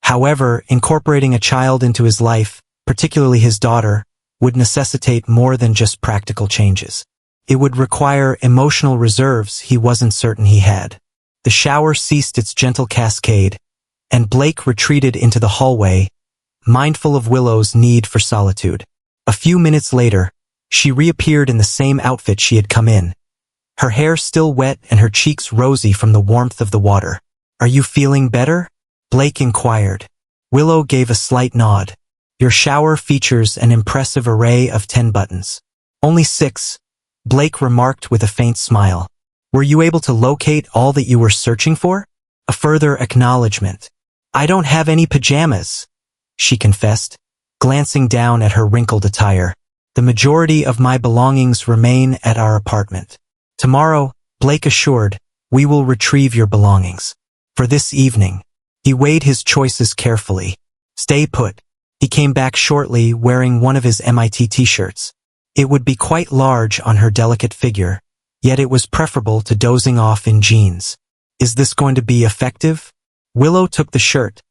Speaker 1: However, incorporating a child into his life, particularly his daughter, would necessitate more than just practical changes. It would require emotional reserves he wasn't certain he had. The shower ceased its gentle cascade, and Blake retreated into the hallway, mindful of Willow's need for solitude. A few minutes later, she reappeared in the same outfit she had come in, her hair still wet and her cheeks rosy from the warmth of the water. "Are you feeling better?" Blake inquired. Willow gave a slight nod. "Your shower features an impressive array of 10 buttons. Only 6, Blake remarked with a faint smile. "Were you able to locate all that you were searching for?" A further acknowledgement. "I don't have any pajamas," she confessed, glancing down at her wrinkled attire. "The majority of my belongings remain at our apartment. Tomorrow," Blake assured, "we will retrieve your belongings. For this evening." He weighed his choices carefully. "Stay put." He came back shortly wearing one of his MIT t-shirts. It would be quite large on her delicate figure, yet it was preferable to dozing off in jeans. "Is this going to be effective?" Willow took the shirt,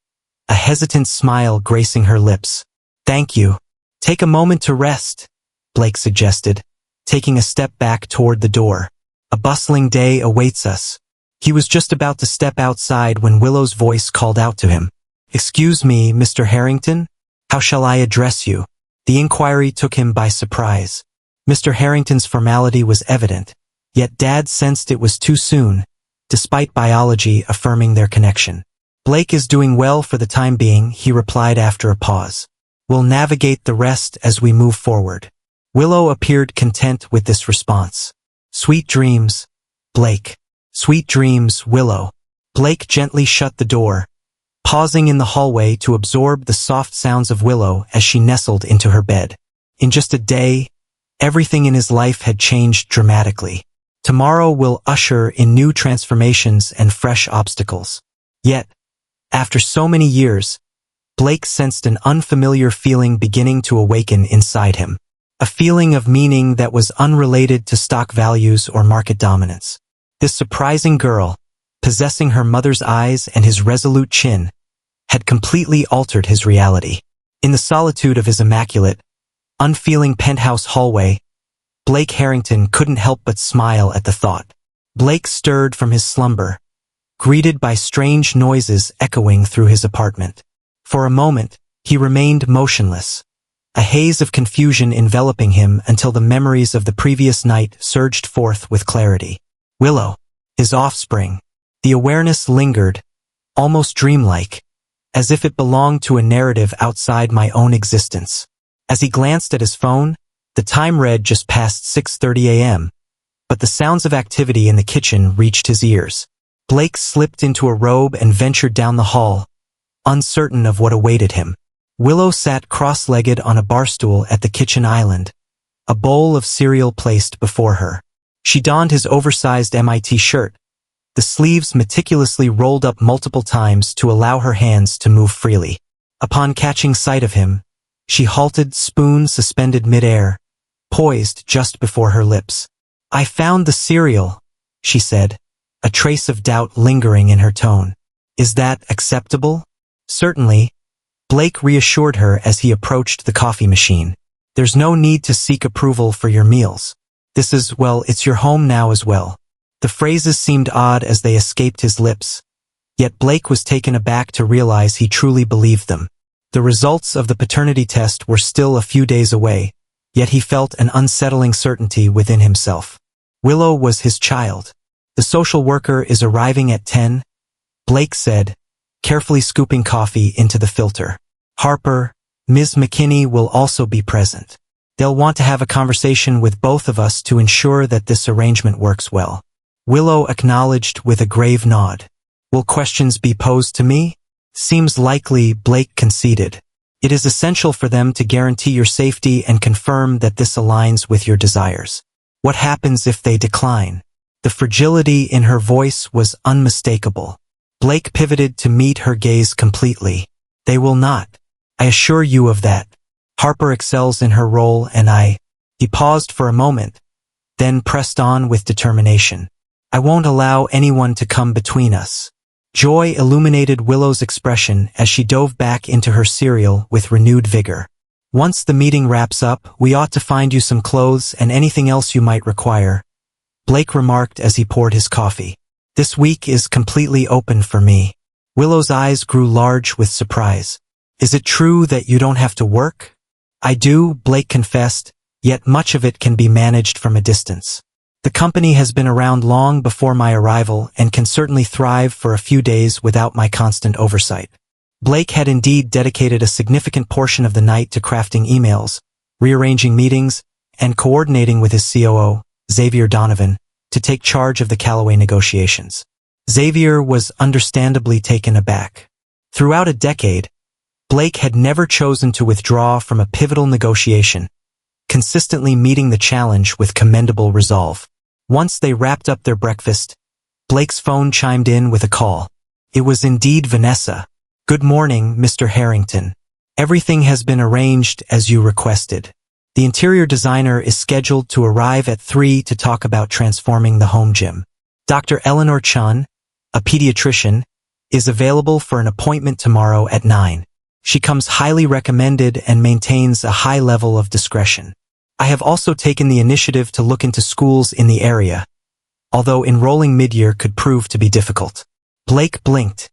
Speaker 1: a hesitant smile gracing her lips. "Thank you. Take a moment to rest," Blake suggested, taking a step back toward the door. "A bustling day awaits us." He was just about to step outside when Willow's voice called out to him. "Excuse me, Mr. Harrington? How shall I address you?" The inquiry took him by surprise. Mr. Harrington's formality was evident, yet Dad sensed it was too soon, despite biology affirming their connection. "Blake is doing well for the time being," he replied after a pause. "We'll navigate the rest as we move forward." Willow appeared content with this response. "Sweet dreams, Blake." "Sweet dreams, Willow." Blake gently shut the door, pausing in the hallway to absorb the soft sounds of Willow as she nestled into her bed. In just a day, everything in his life had changed dramatically. Tomorrow will usher in new transformations and fresh obstacles. Yet, after so many years, Blake sensed an unfamiliar feeling beginning to awaken inside him. A feeling of meaning that was unrelated to stock values or market dominance. This surprising girl, possessing her mother's eyes and his resolute chin, had completely altered his reality. In the solitude of his immaculate, unfeeling penthouse hallway, Blake Harrington couldn't help but smile at the thought. Blake stirred from his slumber, greeted by strange noises echoing through his apartment. For a moment, he remained motionless, a haze of confusion enveloping him until the memories of the previous night surged forth with clarity. Willow, his offspring. The awareness lingered, almost dreamlike, as if it belonged to a narrative outside my own existence. As he glanced at his phone, the time read just past 6:30 a.m., but the sounds of activity in the kitchen reached his ears. Blake slipped into a robe and ventured down the hall, uncertain of what awaited him. Willow sat cross-legged on a barstool at the kitchen island, a bowl of cereal placed before her. She donned his oversized MIT shirt, the sleeves meticulously rolled up multiple times to allow her hands to move freely. Upon catching sight of him, she halted, spoon suspended midair, poised just before her lips. "I found the cereal," she said, a trace of doubt lingering in her tone. "Is that acceptable?" "Certainly," Blake reassured her as he approached the coffee machine. "There's no need to seek approval for your meals. This is, well, it's your home now as well." The phrases seemed odd as they escaped his lips, yet Blake was taken aback to realize he truly believed them. The results of the paternity test were still a few days away, yet he felt an unsettling certainty within himself. Willow was his child. "The social worker is arriving at 10, Blake said, carefully scooping coffee into the filter. "Harper, Ms. McKinney will also be present. They'll want to have a conversation with both of us to ensure that this arrangement works well." Willow acknowledged with a grave nod. "Will questions be posed to me?" "Seems likely," Blake conceded. "It is essential for them to guarantee your safety and confirm that this aligns with your desires." "What happens if they decline?" The fragility in her voice was unmistakable. Blake pivoted to meet her gaze completely. "They will not. I assure you of that. Harper excels in her role and He paused for a moment, then pressed on with determination. "I won't allow anyone to come between us." Joy illuminated Willow's expression as she dove back into her cereal with renewed vigor. "Once the meeting wraps up, we ought to find you some clothes and anything else you might require," Blake remarked as he poured his coffee. "This week is completely open for me." Willow's eyes grew large with surprise. "Is it true that you don't have to work?" "I do," Blake confessed, "yet much of it can be managed from a distance. The company has been around long before my arrival and can certainly thrive for a few days without my constant oversight." Blake had indeed dedicated a significant portion of the night to crafting emails, rearranging meetings, and coordinating with his COO, Xavier Donovan, to take charge of the Callaway negotiations. Xavier was understandably taken aback. Throughout a decade, Blake had never chosen to withdraw from a pivotal negotiation, consistently meeting the challenge with commendable resolve. Once they wrapped up their breakfast, Blake's phone chimed in with a call. It was indeed Vanessa. "Good morning, Mr. Harrington. Everything has been arranged as you requested. The interior designer is scheduled to arrive at 3 to talk about transforming the home gym. Dr. Eleanor Chun, a pediatrician, is available for an appointment tomorrow at 9. She comes highly recommended and maintains a high level of discretion. I have also taken the initiative to look into schools in the area, although enrolling mid-year could prove to be difficult." Blake blinked,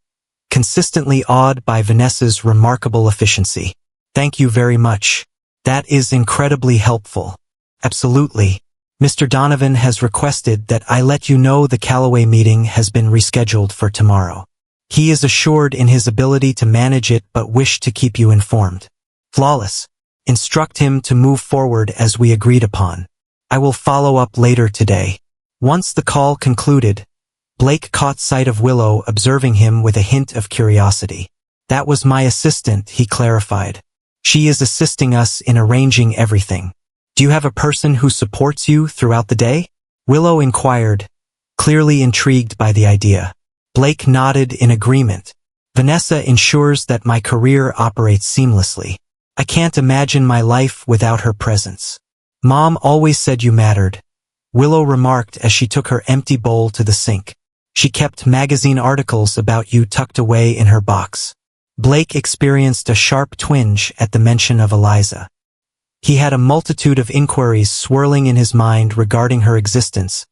Speaker 1: consistently awed by Vanessa's remarkable efficiency. "Thank you very much. That is incredibly helpful." "Absolutely. Mr. Donovan has requested that I let you know the Callaway meeting has been rescheduled for tomorrow. He is assured in his ability to manage it but wished to keep you informed." "Flawless. Instruct him to move forward as we agreed upon. I will follow up later today." Once the call concluded, Blake caught sight of Willow observing him with a hint of curiosity. "That was my assistant," he clarified. "She is assisting us in arranging everything." "Do you have a person who supports you throughout the day?" Willow inquired, clearly intrigued by the idea. Blake nodded in agreement. Vanessa ensures that my career operates seamlessly. I can't imagine my life without her presence. Mom always said you mattered, Willow remarked as she took her empty bowl to the sink. She kept magazine articles about you tucked away in her box. Blake experienced a sharp twinge at the mention of Eliza. He had a multitude of inquiries swirling in his mind regarding her existence,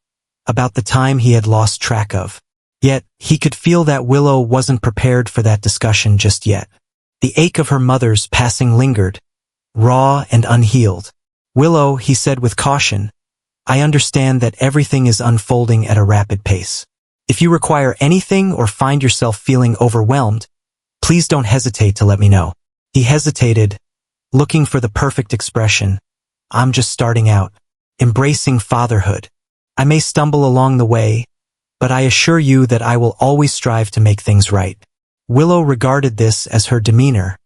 Speaker 1: about the time he had lost track of. Yet, he could feel that Willow wasn't prepared for that discussion just yet. The ache of her mother's passing lingered, raw and unhealed. Willow, he said with caution, I understand that everything is unfolding at a rapid pace. If you require anything or find yourself feeling overwhelmed, please don't hesitate to let me know. He hesitated, looking for the perfect expression. I'm just starting out, embracing fatherhood. I may stumble along the way, but I assure you that I will always strive to make things right. Willow regarded this as her demeanor,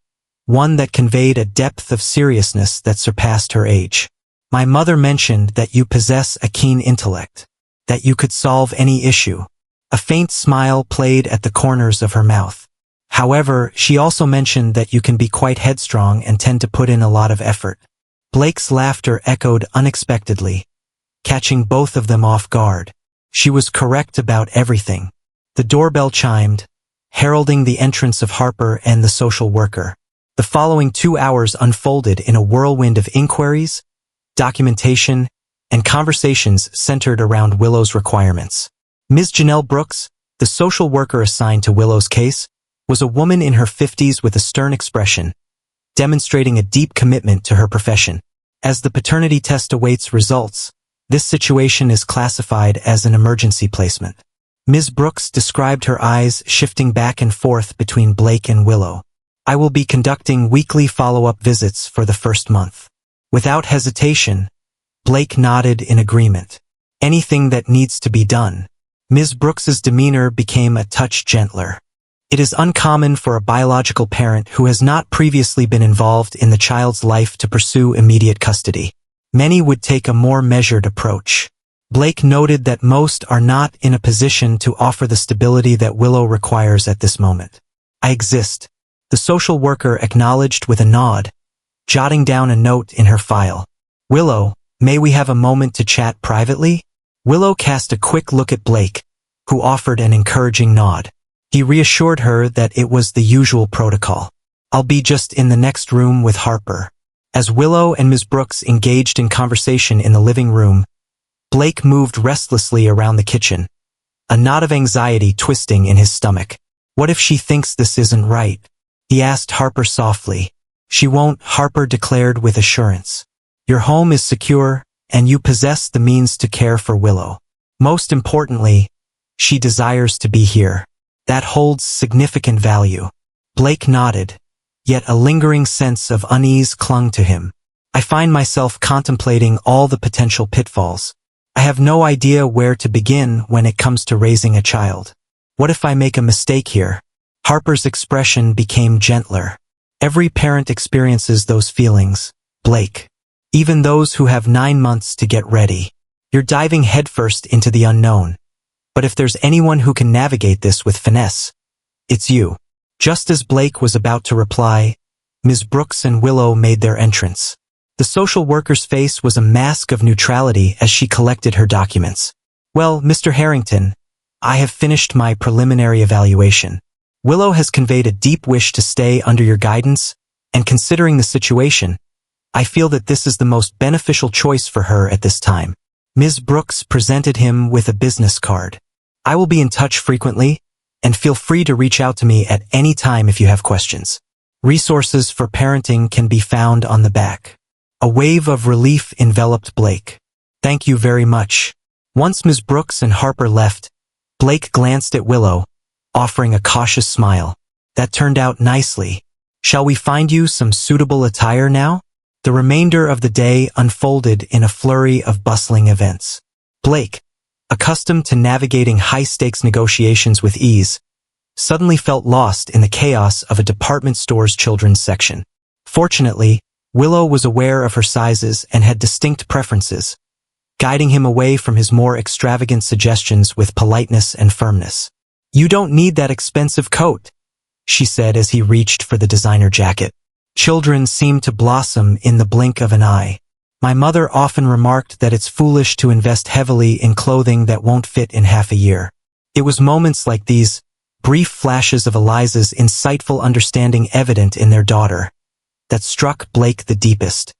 Speaker 1: one that conveyed a depth of seriousness that surpassed her age. My mother mentioned that you possess a keen intellect, that you could solve any issue. A faint smile played at the corners of her mouth. However, she also mentioned that you can be quite headstrong and tend to put in a lot of effort. Blake's laughter echoed unexpectedly, catching both of them off guard. She was correct about everything. The doorbell chimed, heralding the entrance of Harper and the social worker. The following 2 hours unfolded in a whirlwind of inquiries, documentation, and conversations centered around Willow's requirements. Ms. Janelle Brooks, the social worker assigned to Willow's case, was a woman in her 50s with a stern expression, demonstrating a deep commitment to her profession. As the paternity test awaits results, this situation is classified as an emergency placement. Ms. Brooks described her eyes shifting back and forth between Blake and Willow. I will be conducting weekly follow-up visits for the first month. Without hesitation, Blake nodded in agreement. Anything that needs to be done. Ms. Brooks's demeanor became a touch gentler. It is uncommon for a biological parent who has not previously been involved in the child's life to pursue immediate custody. Many would take a more measured approach. Blake noted that most are not in a position to offer the stability that Willow requires at this moment. I exist. The social worker acknowledged with a nod, jotting down a note in her file. Willow, may we have a moment to chat privately? Willow cast a quick look at Blake, who offered an encouraging nod. He reassured her that it was the usual protocol. I'll be just in the next room with Harper. As Willow and Ms. Brooks engaged in conversation in the living room, Blake moved restlessly around the kitchen, a knot of anxiety twisting in his stomach. What if she thinks this isn't right? He asked Harper softly. She won't, Harper declared with assurance. Your home is secure, and you possess the means to care for Willow. Most importantly, she desires to be here. That holds significant value. Blake nodded, yet a lingering sense of unease clung to him. I find myself contemplating all the potential pitfalls. I have no idea where to begin when it comes to raising a child. What if I make a mistake here? Harper's expression became gentler. Every parent experiences those feelings, Blake. Even those who have 9 months to get ready. You're diving headfirst into the unknown. But if there's anyone who can navigate this with finesse, it's you. Just as Blake was about to reply, Ms. Brooks and Willow made their entrance. The social worker's face was a mask of neutrality as she collected her documents. Well, Mr. Harrington, I have finished my preliminary evaluation. Willow has conveyed a deep wish to stay under your guidance, and considering the situation, I feel that this is the most beneficial choice for her at this time. Ms. Brooks presented him with a business card. I will be in touch frequently, and feel free to reach out to me at any time if you have questions. Resources for parenting can be found on the back. A wave of relief enveloped Blake. Thank you very much. Once Ms. Brooks and Harper left, Blake glanced at Willow, offering a cautious smile. That turned out nicely. Shall we find you some suitable attire now? The remainder of the day unfolded in a flurry of bustling events. Blake, accustomed to navigating high-stakes negotiations with ease, suddenly felt lost in the chaos of a department store's children's section. Fortunately, Willow was aware of her sizes and had distinct preferences, guiding him away from his more extravagant suggestions with politeness and firmness. "You don't need that expensive coat," she said as he reached for the designer jacket. Children seem to blossom in the blink of an eye. My mother often remarked that it's foolish to invest heavily in clothing that won't fit in half a year. It was moments like these, brief flashes of Eliza's insightful understanding evident in their daughter, that struck Blake the deepest.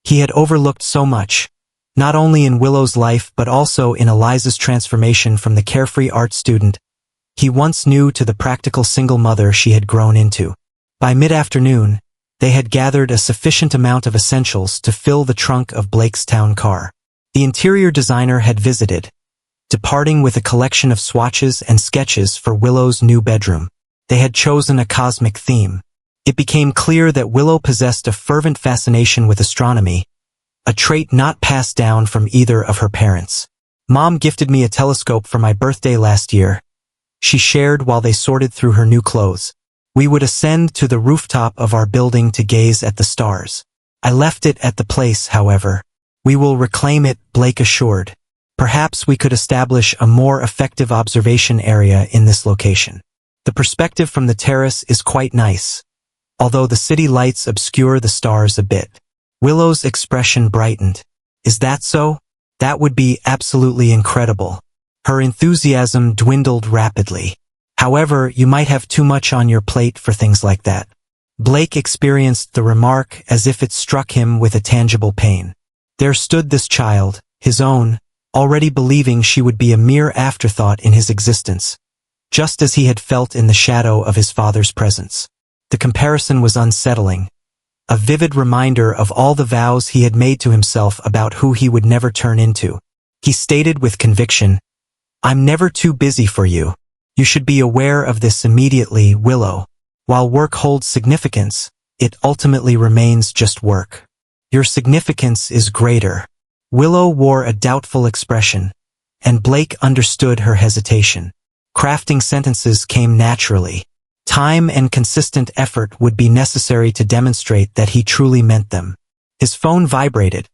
Speaker 1: He had overlooked so much, not only in Willow's life but also in Eliza's transformation from the carefree art student he once knew to the practical single mother she had grown into. By mid-afternoon, they had gathered a sufficient amount of essentials to fill the trunk of Blake's town car. The interior designer had visited, departing with a collection of swatches and sketches for Willow's new bedroom. They had chosen a cosmic theme. It became clear that Willow possessed a fervent fascination with astronomy, a trait not passed down from either of her parents. "Mom gifted me a telescope for my birthday last year," she shared while they sorted through her new clothes. "We would ascend to the rooftop of our building to gaze at the stars. I left it at the place, however. We will reclaim it," Blake assured. "Perhaps we could establish a more effective observation area in this location. The perspective from the terrace is quite nice, although the city lights obscure the stars a bit." Willow's expression brightened. "Is that so? That would be absolutely incredible." Her enthusiasm dwindled rapidly. "However, you might have too much on your plate for things like that." Blake experienced the remark as if it struck him with a tangible pain. There stood this child, his own, already believing she would be a mere afterthought in his existence, just as he had felt in the shadow of his father's presence. The comparison was unsettling, a vivid reminder of all the vows he had made to himself about who he would never turn into. He stated with conviction, "I'm never too busy for you. You should be aware of this immediately, Willow. While work holds significance, it ultimately remains just work. Your significance is greater." Willow wore a doubtful expression, and Blake understood her hesitation. Crafting sentences came naturally. Time and consistent effort would be necessary to demonstrate that he truly meant them. His phone vibrated,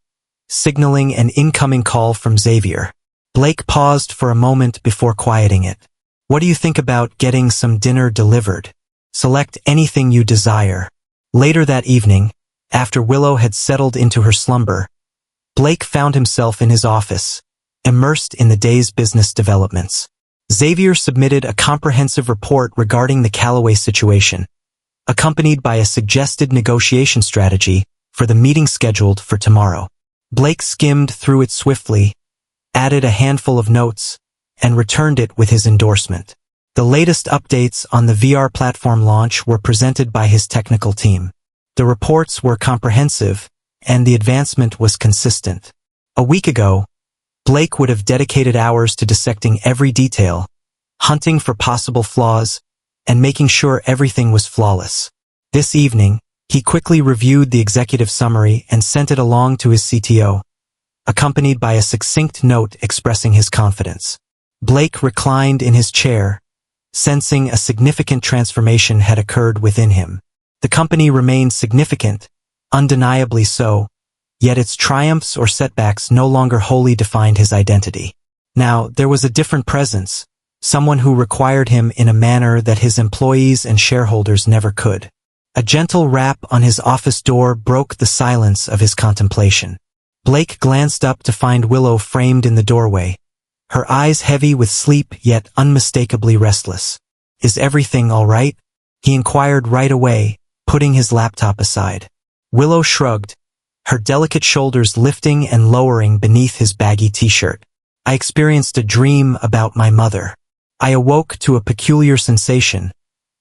Speaker 1: signaling an incoming call from Xavier. Blake paused for a moment before quieting it. "What do you think about getting some dinner delivered? Select anything you desire." Later that evening, after Willow had settled into her slumber, Blake found himself in his office, immersed in the day's business developments. Xavier submitted a comprehensive report regarding the Callaway situation, accompanied by a suggested negotiation strategy for the meeting scheduled for tomorrow. Blake skimmed through it swiftly, added a handful of notes, and returned it with his endorsement. The latest updates on the VR platform launch were presented by his technical team. The reports were comprehensive, and the advancement was consistent. A week ago, Blake would have dedicated hours to dissecting every detail, hunting for possible flaws, and making sure everything was flawless. This evening, he quickly reviewed the executive summary and sent it along to his CTO, accompanied by a succinct note expressing his confidence. Blake reclined in his chair, sensing a significant transformation had occurred within him. The company remained significant, undeniably so, yet its triumphs or setbacks no longer wholly defined his identity. Now, there was a different presence, someone who required him in a manner that his employees and shareholders never could. A gentle rap on his office door broke the silence of his contemplation. Blake glanced up to find Willow framed in the doorway, her eyes heavy with sleep yet unmistakably restless. "Is everything all right?" he inquired right away, putting his laptop aside. Willow shrugged, her delicate shoulders lifting and lowering beneath his baggy t-shirt. "I experienced a dream about my mother. I awoke to a peculiar sensation,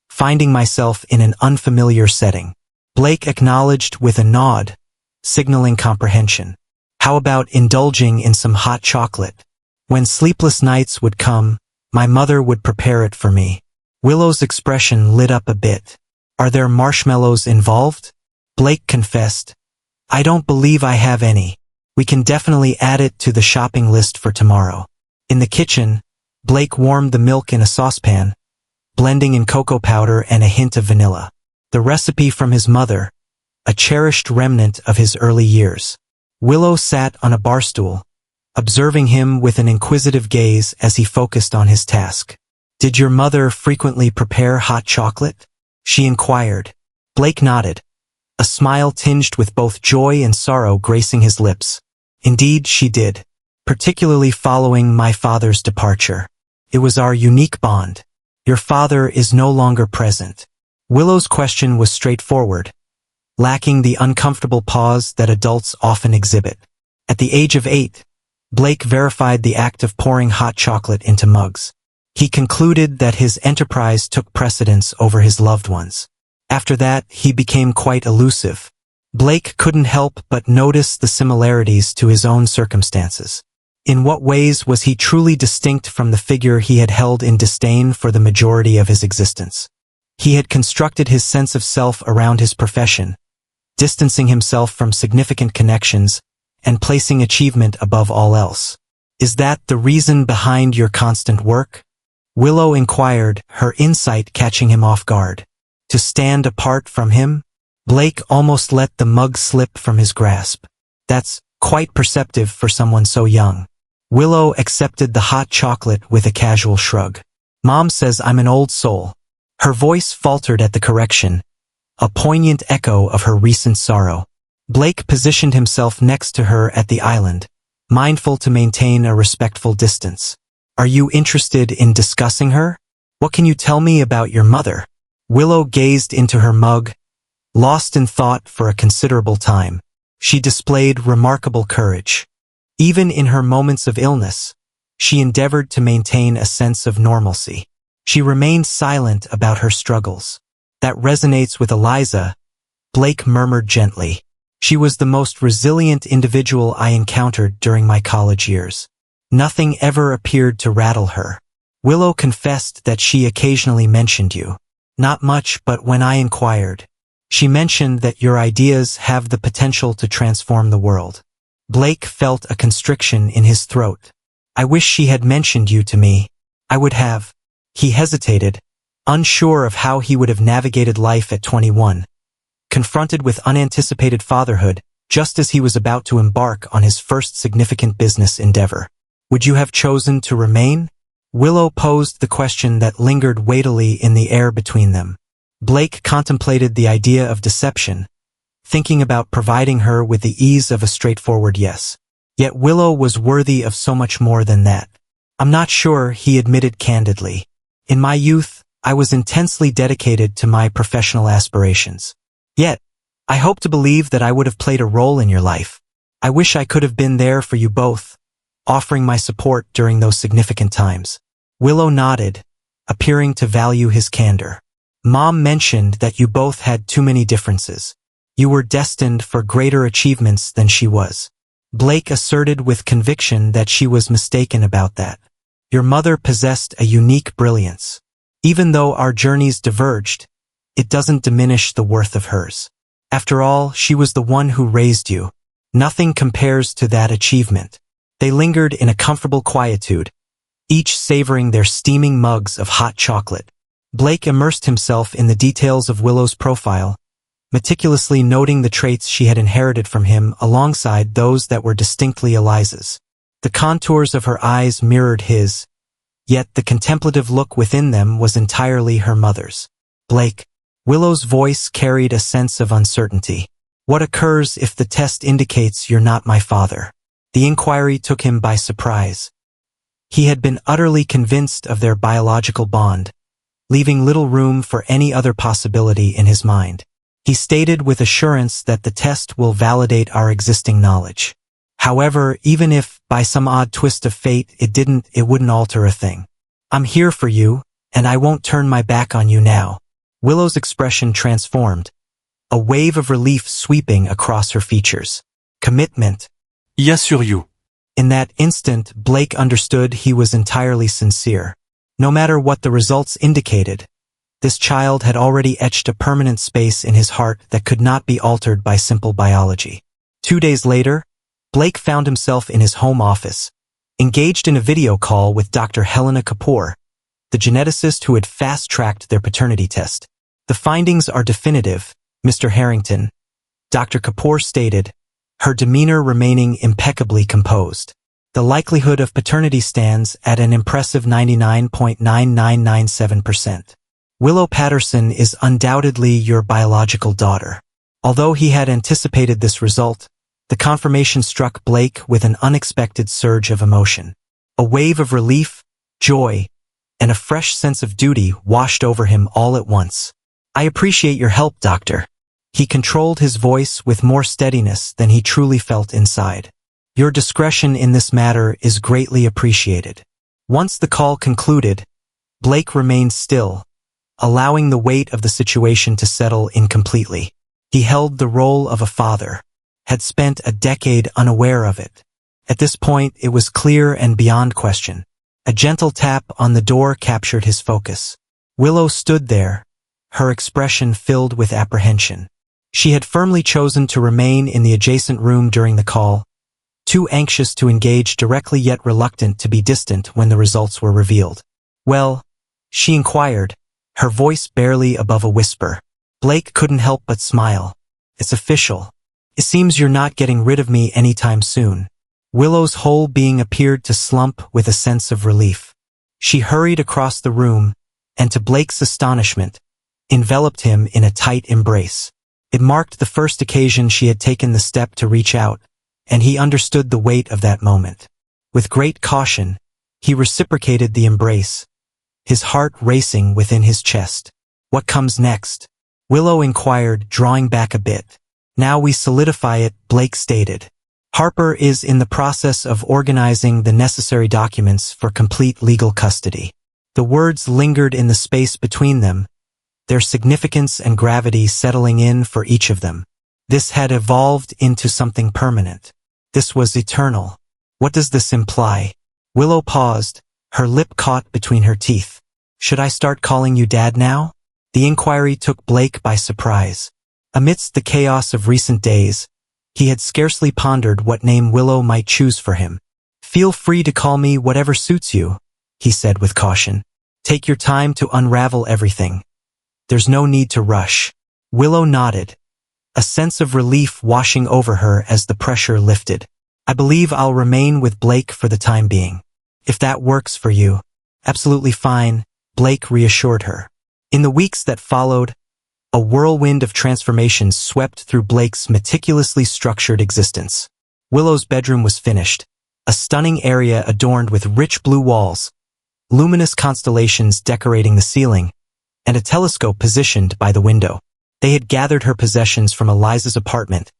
Speaker 1: finding myself in an unfamiliar setting." Blake acknowledged with a nod, signaling comprehension. "How about indulging in some hot chocolate? When sleepless nights would come, my mother would prepare it for me." Willow's expression lit up a bit. "Are there marshmallows involved?" Blake confessed. "I don't believe I have any. We can definitely add it to the shopping list for tomorrow." In the kitchen, Blake warmed the milk in a saucepan, blending in cocoa powder and a hint of vanilla. The recipe from his mother, a cherished remnant of his early years. Willow sat on a barstool, observing him with an inquisitive gaze as he focused on his task. Did your mother frequently prepare hot chocolate? She inquired. Blake nodded, a smile tinged with both joy and sorrow gracing his lips. Indeed, she did, particularly following my father's departure. It was our unique bond. Your father is no longer present. Willow's question was straightforward, lacking the uncomfortable pause that adults often exhibit. At the age of 8, Blake verified the act of pouring hot chocolate into mugs. He concluded that his enterprise took precedence over his loved ones. After that, he became quite elusive. Blake couldn't help but notice the similarities to his own circumstances. In what ways was he truly distinct from the figure he had held in disdain for the majority of his existence? He had constructed his sense of self around his profession, distancing himself from significant connections and placing achievement above all else. Is that the reason behind your constant work? Willow inquired, her insight catching him off guard. To stand apart from him? Blake almost let the mug slip from his grasp. That's quite perceptive for someone so young. Willow accepted the hot chocolate with a casual shrug. Mom says I'm an old soul. Her voice faltered at the correction, a poignant echo of her recent sorrow. Blake positioned himself next to her at the island, mindful to maintain a respectful distance. Are you interested in discussing her? What can you tell me about your mother? Willow gazed into her mug, lost in thought for a considerable time. She displayed remarkable courage. Even in her moments of illness, she endeavored to maintain a sense of normalcy. She remained silent about her struggles. That resonates with Eliza, Blake murmured gently. She was the most resilient individual I encountered during my college years. Nothing ever appeared to rattle her. Willow confessed that she occasionally mentioned you. Not much, but when I inquired, she mentioned that your ideas have the potential to transform the world. Blake felt a constriction in his throat. I wish she had mentioned you to me. I would have. He hesitated, unsure of how he would have navigated life at 21. Confronted with unanticipated fatherhood, just as he was about to embark on his first significant business endeavor. Would you have chosen to remain? Willow posed the question that lingered weightily in the air between them. Blake contemplated the idea of deception, thinking about providing her with the ease of a straightforward yes. Yet Willow was worthy of so much more than that. I'm not sure, he admitted candidly. In my youth, I was intensely dedicated to my professional aspirations. Yet, I hope to believe that I would have played a role in your life. I wish I could have been there for you both, offering my support during those significant times. Willow nodded, appearing to value his candor. Mom mentioned that you both had too many differences. You were destined for greater achievements than she was. Blake asserted with conviction that she was mistaken about that. Your mother possessed a unique brilliance. Even though our journeys diverged, it doesn't diminish the worth of hers. After all, she was the one who raised you. Nothing compares to that achievement. They lingered in a comfortable quietude, each savoring their steaming mugs of hot chocolate. Blake immersed himself in the details of Willow's profile, meticulously noting the traits she had inherited from him alongside those that were distinctly Eliza's. The contours of her eyes mirrored his, yet the contemplative look within them was entirely her mother's. Blake. Willow's voice carried a sense of uncertainty. What occurs if the test indicates you're not my father? The inquiry took him by surprise. He had been utterly convinced of their biological bond, leaving little room for any other possibility in his mind. He stated with assurance that the test will validate our existing knowledge. However, even if, by some odd twist of fate, it wouldn't alter a thing. I'm here for you, and I won't turn my back on you now. Willow's expression transformed, a wave of relief sweeping across her features. Commitment.
Speaker 2: Y assure you.
Speaker 1: In that instant, Blake understood he was entirely sincere. No matter what the results indicated, this child had already etched a permanent space in his heart that could not be altered by simple biology. 2 days later, Blake found himself in his home office, engaged in a video call with Dr. Helena Kapoor, the geneticist who had fast-tracked their paternity test. The findings are definitive, Mr. Harrington, Dr. Kapoor stated, her demeanor remaining impeccably composed. The likelihood of paternity stands at an impressive 99.9997%. Willow Patterson is undoubtedly your biological daughter. Although he had anticipated this result, the confirmation struck Blake with an unexpected surge of emotion. A wave of relief, joy, and a fresh sense of duty washed over him all at once. "I appreciate your help, Doctor." He controlled his voice with more steadiness than he truly felt inside. "Your discretion in this matter is greatly appreciated." Once the call concluded, Blake remained still, allowing the weight of the situation to settle in completely. He held the role of a father, had spent a decade unaware of it. At this point, it was clear and beyond question. A gentle tap on the door captured his focus. Willow stood there, her expression filled with apprehension. She had firmly chosen to remain in the adjacent room during the call, too anxious to engage directly yet reluctant to be distant when the results were revealed. "Well?" she inquired, her voice barely above a whisper. Blake couldn't help but smile. "It's official. It seems you're not getting rid of me anytime soon." Willow's whole being appeared to slump with a sense of relief. She hurried across the room, and to Blake's astonishment, enveloped him in a tight embrace. It marked the first occasion she had taken the step to reach out, and he understood the weight of that moment. With great caution, he reciprocated the embrace, his heart racing within his chest. "What comes next?" Willow inquired, drawing back a bit. "Now we solidify it," Blake stated. "Harper is in the process of organizing the necessary documents for complete legal custody." The words lingered in the space between them, their significance and gravity settling in for each of them. This had evolved into something permanent. This was eternal. "What does this imply?" Willow paused, her lip caught between her teeth. "Should I start calling you Dad now?" The inquiry took Blake by surprise. Amidst the chaos of recent days, he had scarcely pondered what name Willow might choose for him. "Feel free to call me whatever suits you," he said with caution. "Take your time to unravel everything. There's no need to rush." Willow nodded, a sense of relief washing over her as the pressure lifted. "I believe I'll remain with Blake for the time being. If that works for you." "Absolutely fine," Blake reassured her. In the weeks that followed, a whirlwind of transformations swept through Blake's meticulously structured existence. Willow's bedroom was finished, a stunning area adorned with rich blue walls, luminous constellations decorating the ceiling, and a telescope positioned by the window. They had gathered her possessions from Eliza's apartment,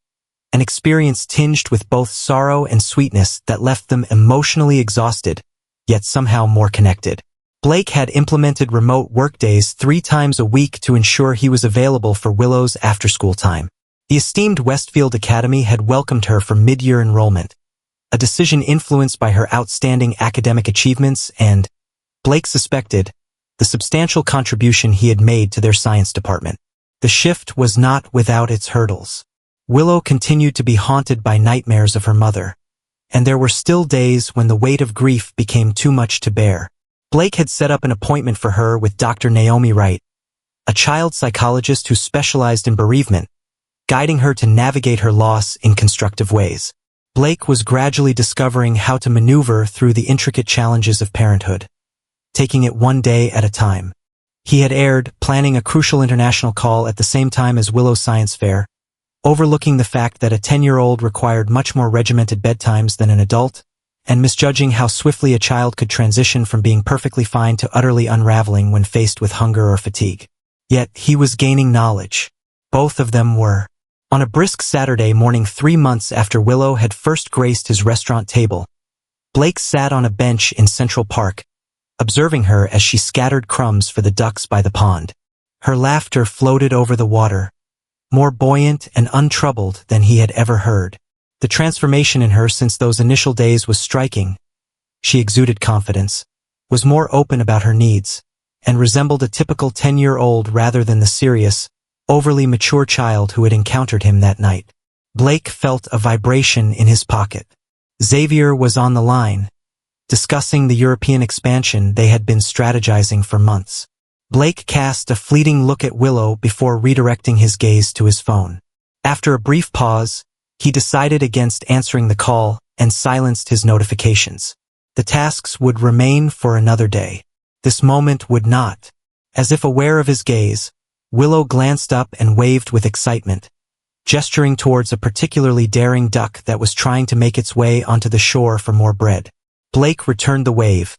Speaker 1: an experience tinged with both sorrow and sweetness that left them emotionally exhausted, yet somehow more connected. Blake had implemented remote workdays 3 times a week to ensure he was available for Willow's after-school time. The esteemed Westfield Academy had welcomed her for mid-year enrollment, a decision influenced by her outstanding academic achievements and, Blake suspected, the substantial contribution he had made to their science department. The shift was not without its hurdles. Willow continued to be haunted by nightmares of her mother, and there were still days when the weight of grief became too much to bear. Blake had set up an appointment for her with Dr. Naomi Wright, a child psychologist who specialized in bereavement, guiding her to navigate her loss in constructive ways. Blake was gradually discovering how to maneuver through the intricate challenges of parenthood, taking it one day at a time. He had erred, planning a crucial international call at the same time as Willow's science fair, overlooking the fact that a 10-year-old required much more regimented bedtimes than an adult, and misjudging how swiftly a child could transition from being perfectly fine to utterly unraveling when faced with hunger or fatigue. Yet he was gaining knowledge. Both of them were. On a brisk Saturday morning 3 months after Willow had first graced his restaurant table, Blake sat on a bench in Central Park, observing her as she scattered crumbs for the ducks by the pond. Her laughter floated over the water, more buoyant and untroubled than he had ever heard. The transformation in her since those initial days was striking. She exuded confidence, was more open about her needs, and resembled a typical 10-year-old rather than the serious, overly mature child who had encountered him that night. Blake felt a vibration in his pocket. Xavier was on the line, discussing the European expansion they had been strategizing for months. Blake cast a fleeting look at Willow before redirecting his gaze to his phone. After a brief pause, he decided against answering the call and silenced his notifications. The tasks would remain for another day. This moment would not. As if aware of his gaze, Willow glanced up and waved with excitement, gesturing towards a particularly daring duck that was trying to make its way onto the shore for more bread. Blake returned the wave,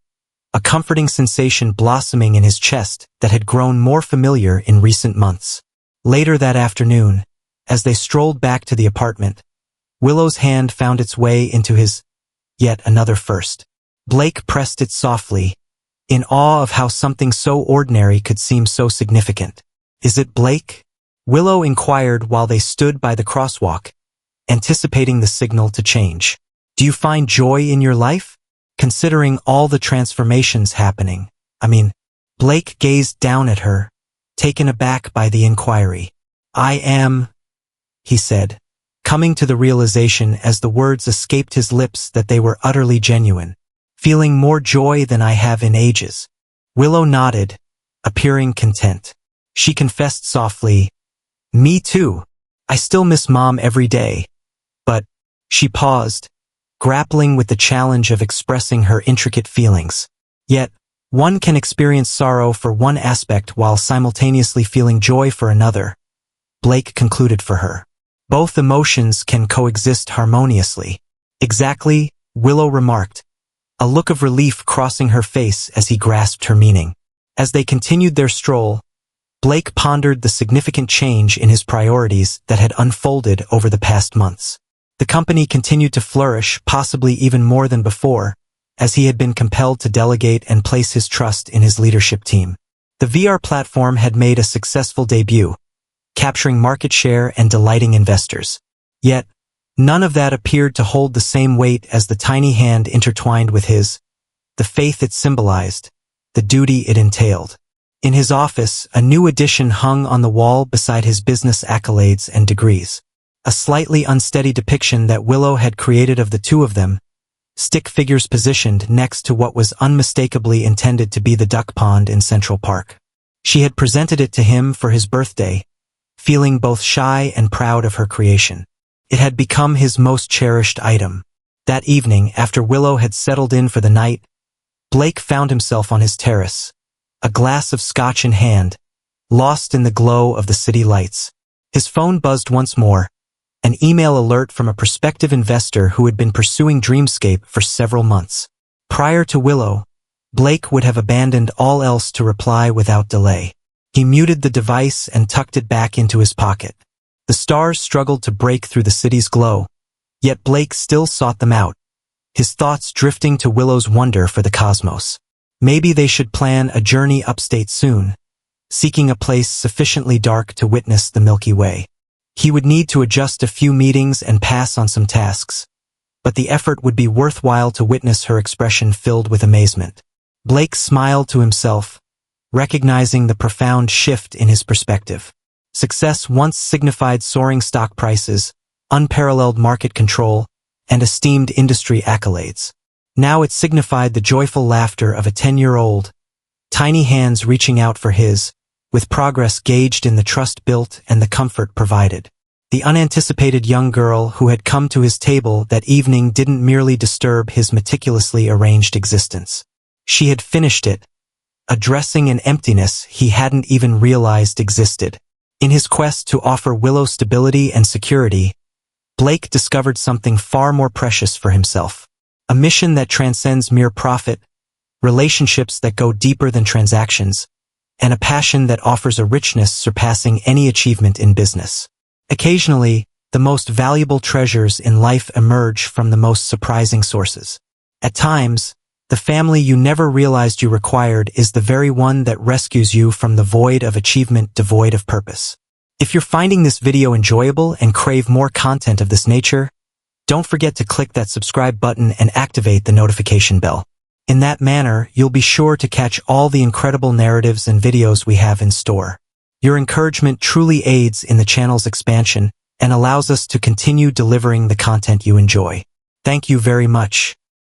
Speaker 1: a comforting sensation blossoming in his chest that had grown more familiar in recent months. Later that afternoon, as they strolled back to the apartment, Willow's hand found its way into his. Yet another first. Blake pressed it softly, in awe of how something so ordinary could seem so significant. "Is it Blake?" Willow inquired while they stood by the crosswalk, anticipating the signal to change. "Do you find joy in your life? Considering all the transformations happening, Blake gazed down at her, taken aback by the inquiry. "I am," he said, coming to the realization as the words escaped his lips that they were utterly genuine. "Feeling more joy than I have in ages." Willow nodded, appearing content. She confessed softly, "Me too. I still miss Mom every day." But she paused, grappling with the challenge of expressing her intricate feelings. Yet, one can experience sorrow for one aspect while simultaneously feeling joy for another, Blake concluded for her. Both emotions can coexist harmoniously. "Exactly," Willow remarked, a look of relief crossing her face as he grasped her meaning. As they continued their stroll, Blake pondered the significant change in his priorities that had unfolded over the past months. The company continued to flourish, possibly even more than before, as he had been compelled to delegate and place his trust in his leadership team. The VR platform had made a successful debut, capturing market share and delighting investors. Yet, none of that appeared to hold the same weight as the tiny hand intertwined with his, the faith it symbolized, the duty it entailed. In his office, a new edition hung on the wall beside his business accolades and degrees. A slightly unsteady depiction that Willow had created of the two of them, stick figures positioned next to what was unmistakably intended to be the duck pond in Central Park. She had presented it to him for his birthday, feeling both shy and proud of her creation. It had become his most cherished item. That evening, after Willow had settled in for the night, Blake found himself on his terrace, a glass of scotch in hand, lost in the glow of the city lights. His phone buzzed once more, an email alert from a prospective investor who had been pursuing Dreamscape for several months. Prior to Willow, Blake would have abandoned all else to reply without delay. He muted the device and tucked it back into his pocket. The stars struggled to break through the city's glow, yet Blake still sought them out, his thoughts drifting to Willow's wonder for the cosmos. Maybe they should plan a journey upstate soon, seeking a place sufficiently dark to witness the Milky Way. He would need to adjust a few meetings and pass on some tasks, but the effort would be worthwhile to witness her expression filled with amazement. Blake smiled to himself, recognizing the profound shift in his perspective. Success once signified soaring stock prices, unparalleled market control, and esteemed industry accolades. Now it signified the joyful laughter of a 10-year-old, tiny hands reaching out for his, with progress gauged in the trust built and the comfort provided. The unanticipated young girl who had come to his table that evening didn't merely disturb his meticulously arranged existence. She had finished it, addressing an emptiness he hadn't even realized existed. In his quest to offer Willow stability and security, Blake discovered something far more precious for himself. A mission that transcends mere profit, relationships that go deeper than transactions, and a passion that offers a richness surpassing any achievement in business. Occasionally, the most valuable treasures in life emerge from the most surprising sources. At times, the family you never realized you required is the very one that rescues you from the void of achievement devoid of purpose. If you're finding this video enjoyable and crave more content of this nature, don't forget to click that subscribe button and activate the notification bell. In that manner, you'll be sure to catch all the incredible narratives and videos we have in store. Your encouragement truly aids in the channel's expansion and allows us to continue delivering the content you enjoy. Thank you very much.